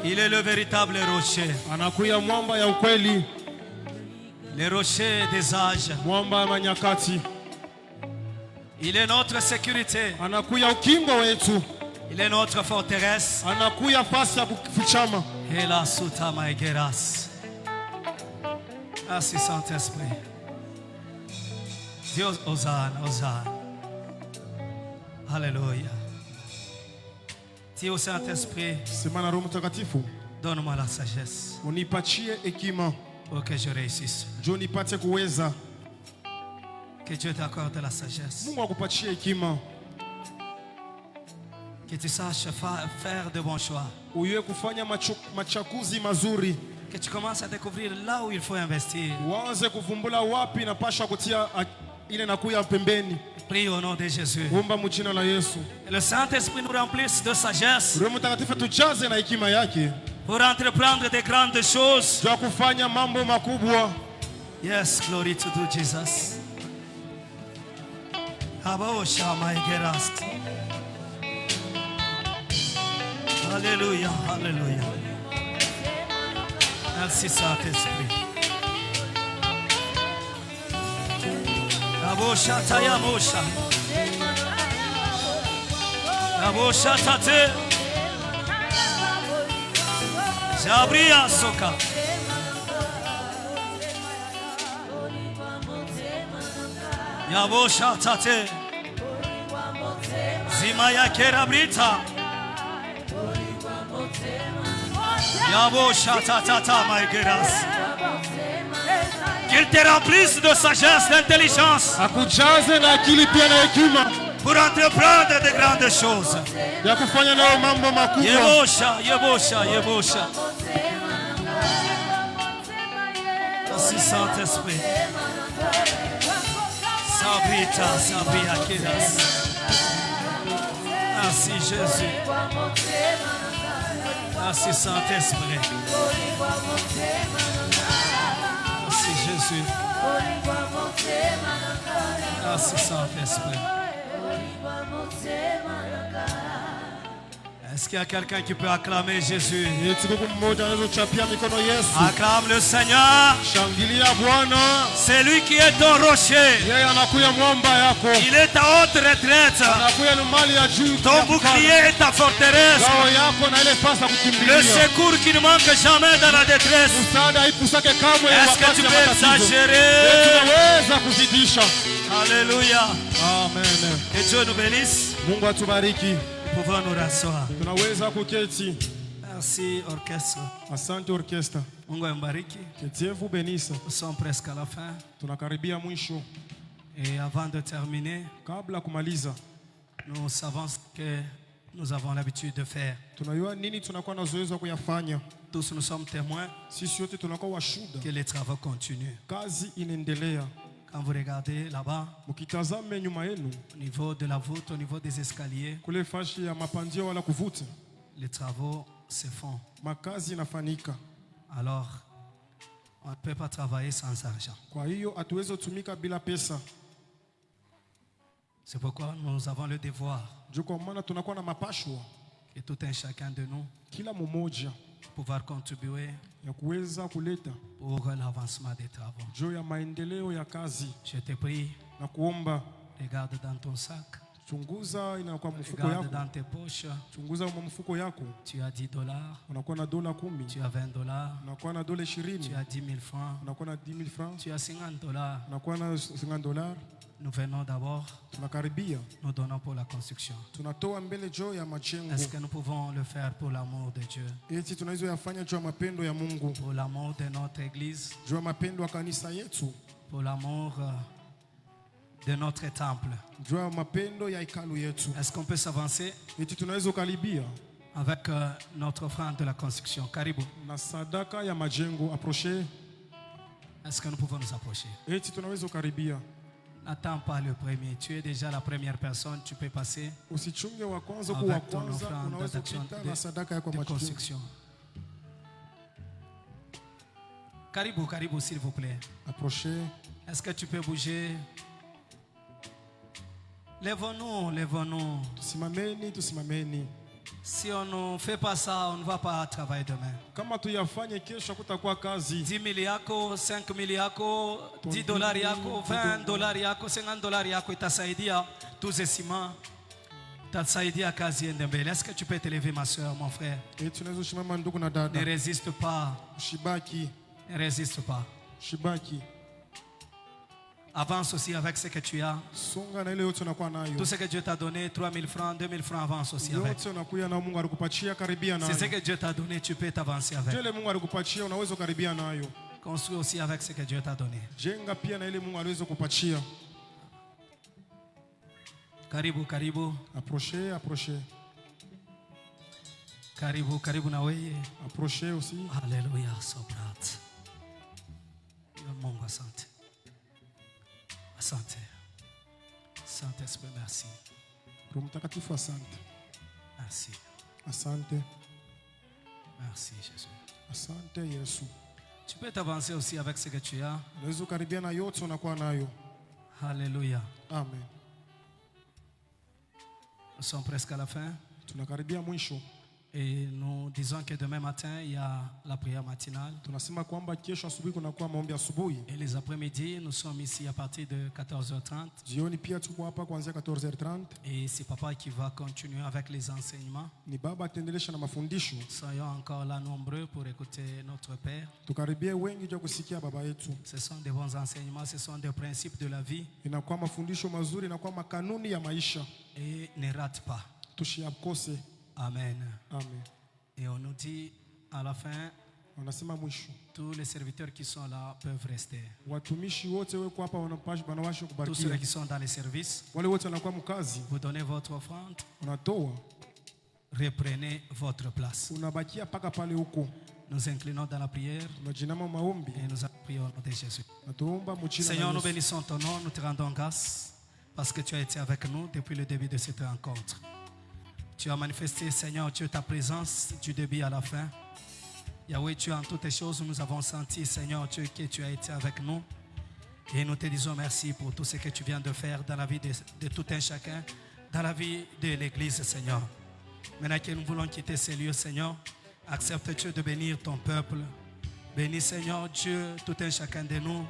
Il est le véritable rocher. Anakuya mwamba ya ukweli. Le rocher des âges. Mwamba ya manyakati. Il est notre sécurité. Anakuya ukingo wetu. Il est notre forteresse. Anakuya fasi ya kufichama. Et la suta maegeras. Merci Saint-Esprit. Dieu Hosanna, Hosanna. Alléluia. Dieu Saint-Esprit. Sema Roho Mtakatifu. Donne-moi la sagesse. Unipatie hekima. Pour que je réussisse. Njoo nipate kuweza. Que Dieu t'accorde la sagesse. Mungu akupatie hekima. Que tu saches faire de bons choix. Uwe kufanya machakuzi mazuri. Que tu commences à découvrir là où il faut investir. Uanze kuvumbula wapi napasha kutia ile nakuya pembeni. Prie au nom de Jésus. Omba mjina la Yesu. Le Saint-Esprit nous remplisse de sagesse. Roho Mtakatifu tujaze na hekima yake. Pour entreprendre de grandes choses. Kwa kufanya mambo makubwa. Yes, glory to Jesus. Abosha my geras. Alléluia, alléluia. Merci Saint-Esprit. La boucha taya boucha. La boucha tate. Jabria soka. Ya boucha tate. Zimaya kerabrita. Yabo shatatata, my grâce. Qu'il te remplisse de sagesse, d'intelligence. Pour entreprendre de grandes choses. Yebosha, yebosha, yebosha. Merci Saint-Esprit. Sabrita, sabria kiras. Merci Jésus. Merci Saint-Esprit. Merci Jésus. Merci Saint-Esprit. Est-ce qu'il y a quelqu'un qui peut acclamer Jésus? Acclame le Seigneur. C'est lui qui est ton rocher. Il est ta haute retraite. Ton bouclier est ta forteresse. Le secours qui ne manque jamais dans la détresse. Est-ce que tu peux exagérer? Alléluia. Amen. Que Dieu nous bénisse. Nous pouvons nous rasseoir. Merci orchestre. Asante orchestre. Mungu ambariki. Que Dieu vous bénisse. Nous sommes presque à la fin. Tunakaribia mwisho. Et avant de terminer, Kabla kumaliza, nous savons ce que nous avons l'habitude de faire. tunajua nini tunakuwa na zoezi wa kuyafanya. Tous nous sommes témoins Sisi yote tunakuwa washuhuda. que les travaux continuent. Kazi inaendelea. Quand vous regardez là-bas, Mkitazame nyuma yenu, au niveau de la voûte, au niveau des escaliers, kule fashi ya mapandio wala kuvuta, les travaux se font. makazi inafanyika. Alors, on ne peut pas travailler sans argent. Kwa hiyo hatuwezi kutumika bila pesa. C'est pourquoi nous avons le devoir Ndio kwa maana tunakuwa na mapashwa que tout un chacun de nous kila mmoja pouvoir contribuer ya kuweza kuleta pour l'avancement des travaux. juu ya maendeleo ya kazi. Je te prie, Na kuomba regarde dans ton sac, chunguza inakuwa mfuko regarde yako. dans tes poches. Chunguza mfuko yako. Tu as $10, Unakuwa na dola 10, tu as $20, unakuwa na dola tu 20, as 10 000 francs, unakuwa na 10,000 francs, tu as $50. unakuwa na $50. Nous venons d'abord, Tunakaribia, nous donnons pour la construction. tunatoa mbele juu ya majengo. Est-ce que nous pouvons le faire pour l'amour de Dieu, Eti tunaweza yafanya juu ya mapendo ya Mungu, pour l'amour de notre église, juu ya mapendo ya kanisa yetu, pour l'amour de notre temple? juu ya mapendo ya hekalu yetu. Est-ce qu'on peut s'avancer Eti tunaweza karibia avec notre offrande de la construction? Karibu. na sadaka ya majengo. Approcher. Est-ce que nous pouvons nous approcher? Eti tunaweza karibia. N'attends pas le premier. Tu es déjà la première personne. Tu peux passer Usichunge wa kwanza kwa wa avec ton kwanza, offrande unaweza d'action kupita na sadaka yako de majengo. construction. Karibu, karibu, s'il vous plaît. Approcher. Est-ce que tu peux bouger? Lève-nous, lève-nous. Tusimameni, tusimameni. Si on ne fait pas ça, on ne va pas travailler demain. Kama tuyafanye kesho kutakuwa kazi. 10 000 yako, 5 000 yako, $10 yako, $20 yako, $50 yako itasaidia tous ces ciments. Itasaidia kazi iende mbele. Est-ce que tu peux te lever, ma soeur, mon frère? Eti tunaweza kusimama ndugu na Ne dada. résiste pas. Shibaki, Ne résiste pas. shibaki. Avance aussi avec ce que tu as. Songa na ile yote unakuwa nayo. Tout ce que Dieu t'a donné, 3 000 francs, 2 000 francs, avance aussi avec. Yote unakuya na Mungu alikupatia, karibia C'est ce nayo. que Dieu t'a donné, tu peux t'avancer avec. Ile Mungu alikupatia unaweza karibia nayo. Construis aussi avec ce que Dieu t'a donné. Jenga pia na ile Mungu aliweza kupatia. Karibu, karibu. Approcher, approcher. Karibu, karibu na wewe. Approcher aussi. Haleluya, sobrat. Mungu asante. Asante. Saint-Esprit, merci. Roho Mtakatifu asante. Merci. Asante. Merci, Jésus. Asante Yesu. Tu peux t'avancer aussi avec ce que tu as. Unaweza karibia na yote unakuwa nayo. Alléluia. Amen. Nous sommes presque à la fin. Tunakaribia mwisho. Et nous disons que demain matin, il y a la prière matinale. Et les après-midi, nous sommes ici à partir de 14h30. Et c'est papa qui va continuer avec les enseignements. Soyons encore là nombreux pour écouter notre Père. Ce sont des bons enseignements, ce sont des principes de la vie. Et ne rate pas. Amen. Amen. Et on nous dit à la fin, tous les serviteurs qui sont là peuvent rester. Tous ceux qui sont dans les services, vous donnez votre offrande, reprenez votre place. Nous inclinons dans la prière et nous prions au nom de Jésus. Seigneur, nous bénissons ton nom, nous te rendons grâce parce que tu as été avec nous depuis le début de cette rencontre. Tu as manifesté, Seigneur Dieu, ta présence du début à la fin. Yahweh, tu es en toutes choses. Nous avons senti, Seigneur Dieu, que tu as été avec nous. Et nous te disons merci pour tout ce que tu viens de faire dans la vie de tout un chacun, dans la vie de l'Église, Seigneur. Maintenant que nous voulons quitter ces lieux, Seigneur, acceptes-tu de bénir ton peuple. Bénis, Seigneur Dieu, tout un chacun de nous.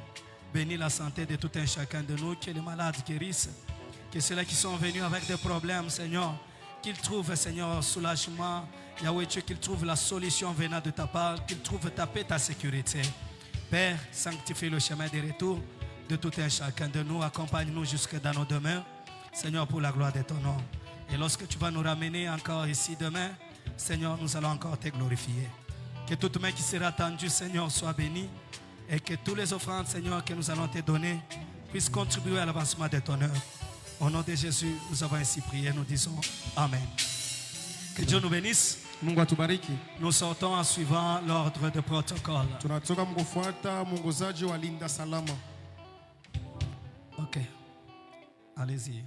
Bénis la santé de tout un chacun de nous. Que les malades guérissent. Que ceux-là qui sont venus avec des problèmes, Seigneur, qu'ils trouvent, Seigneur, soulagement. Yahweh, Dieu, qu'ils trouvent la solution venant de ta part, qu'ils trouvent ta paix, ta sécurité. Père, sanctifie le chemin de retour de tout un chacun de nous. Accompagne-nous jusque dans nos demeures, Seigneur, pour la gloire de ton nom. Et lorsque tu vas nous ramener encore ici demain, Seigneur, nous allons encore te glorifier. Que toute main qui sera tendue, Seigneur, soit bénie. Et que tous les offrandes, Seigneur, que nous allons te donner puissent contribuer à l'avancement de ton œuvre. Au nom de Jésus, nous avons ainsi prié, nous disons Amen. Que Dieu nous bénisse. Nous sortons en suivant l'ordre de protocole. Ok, allez-y.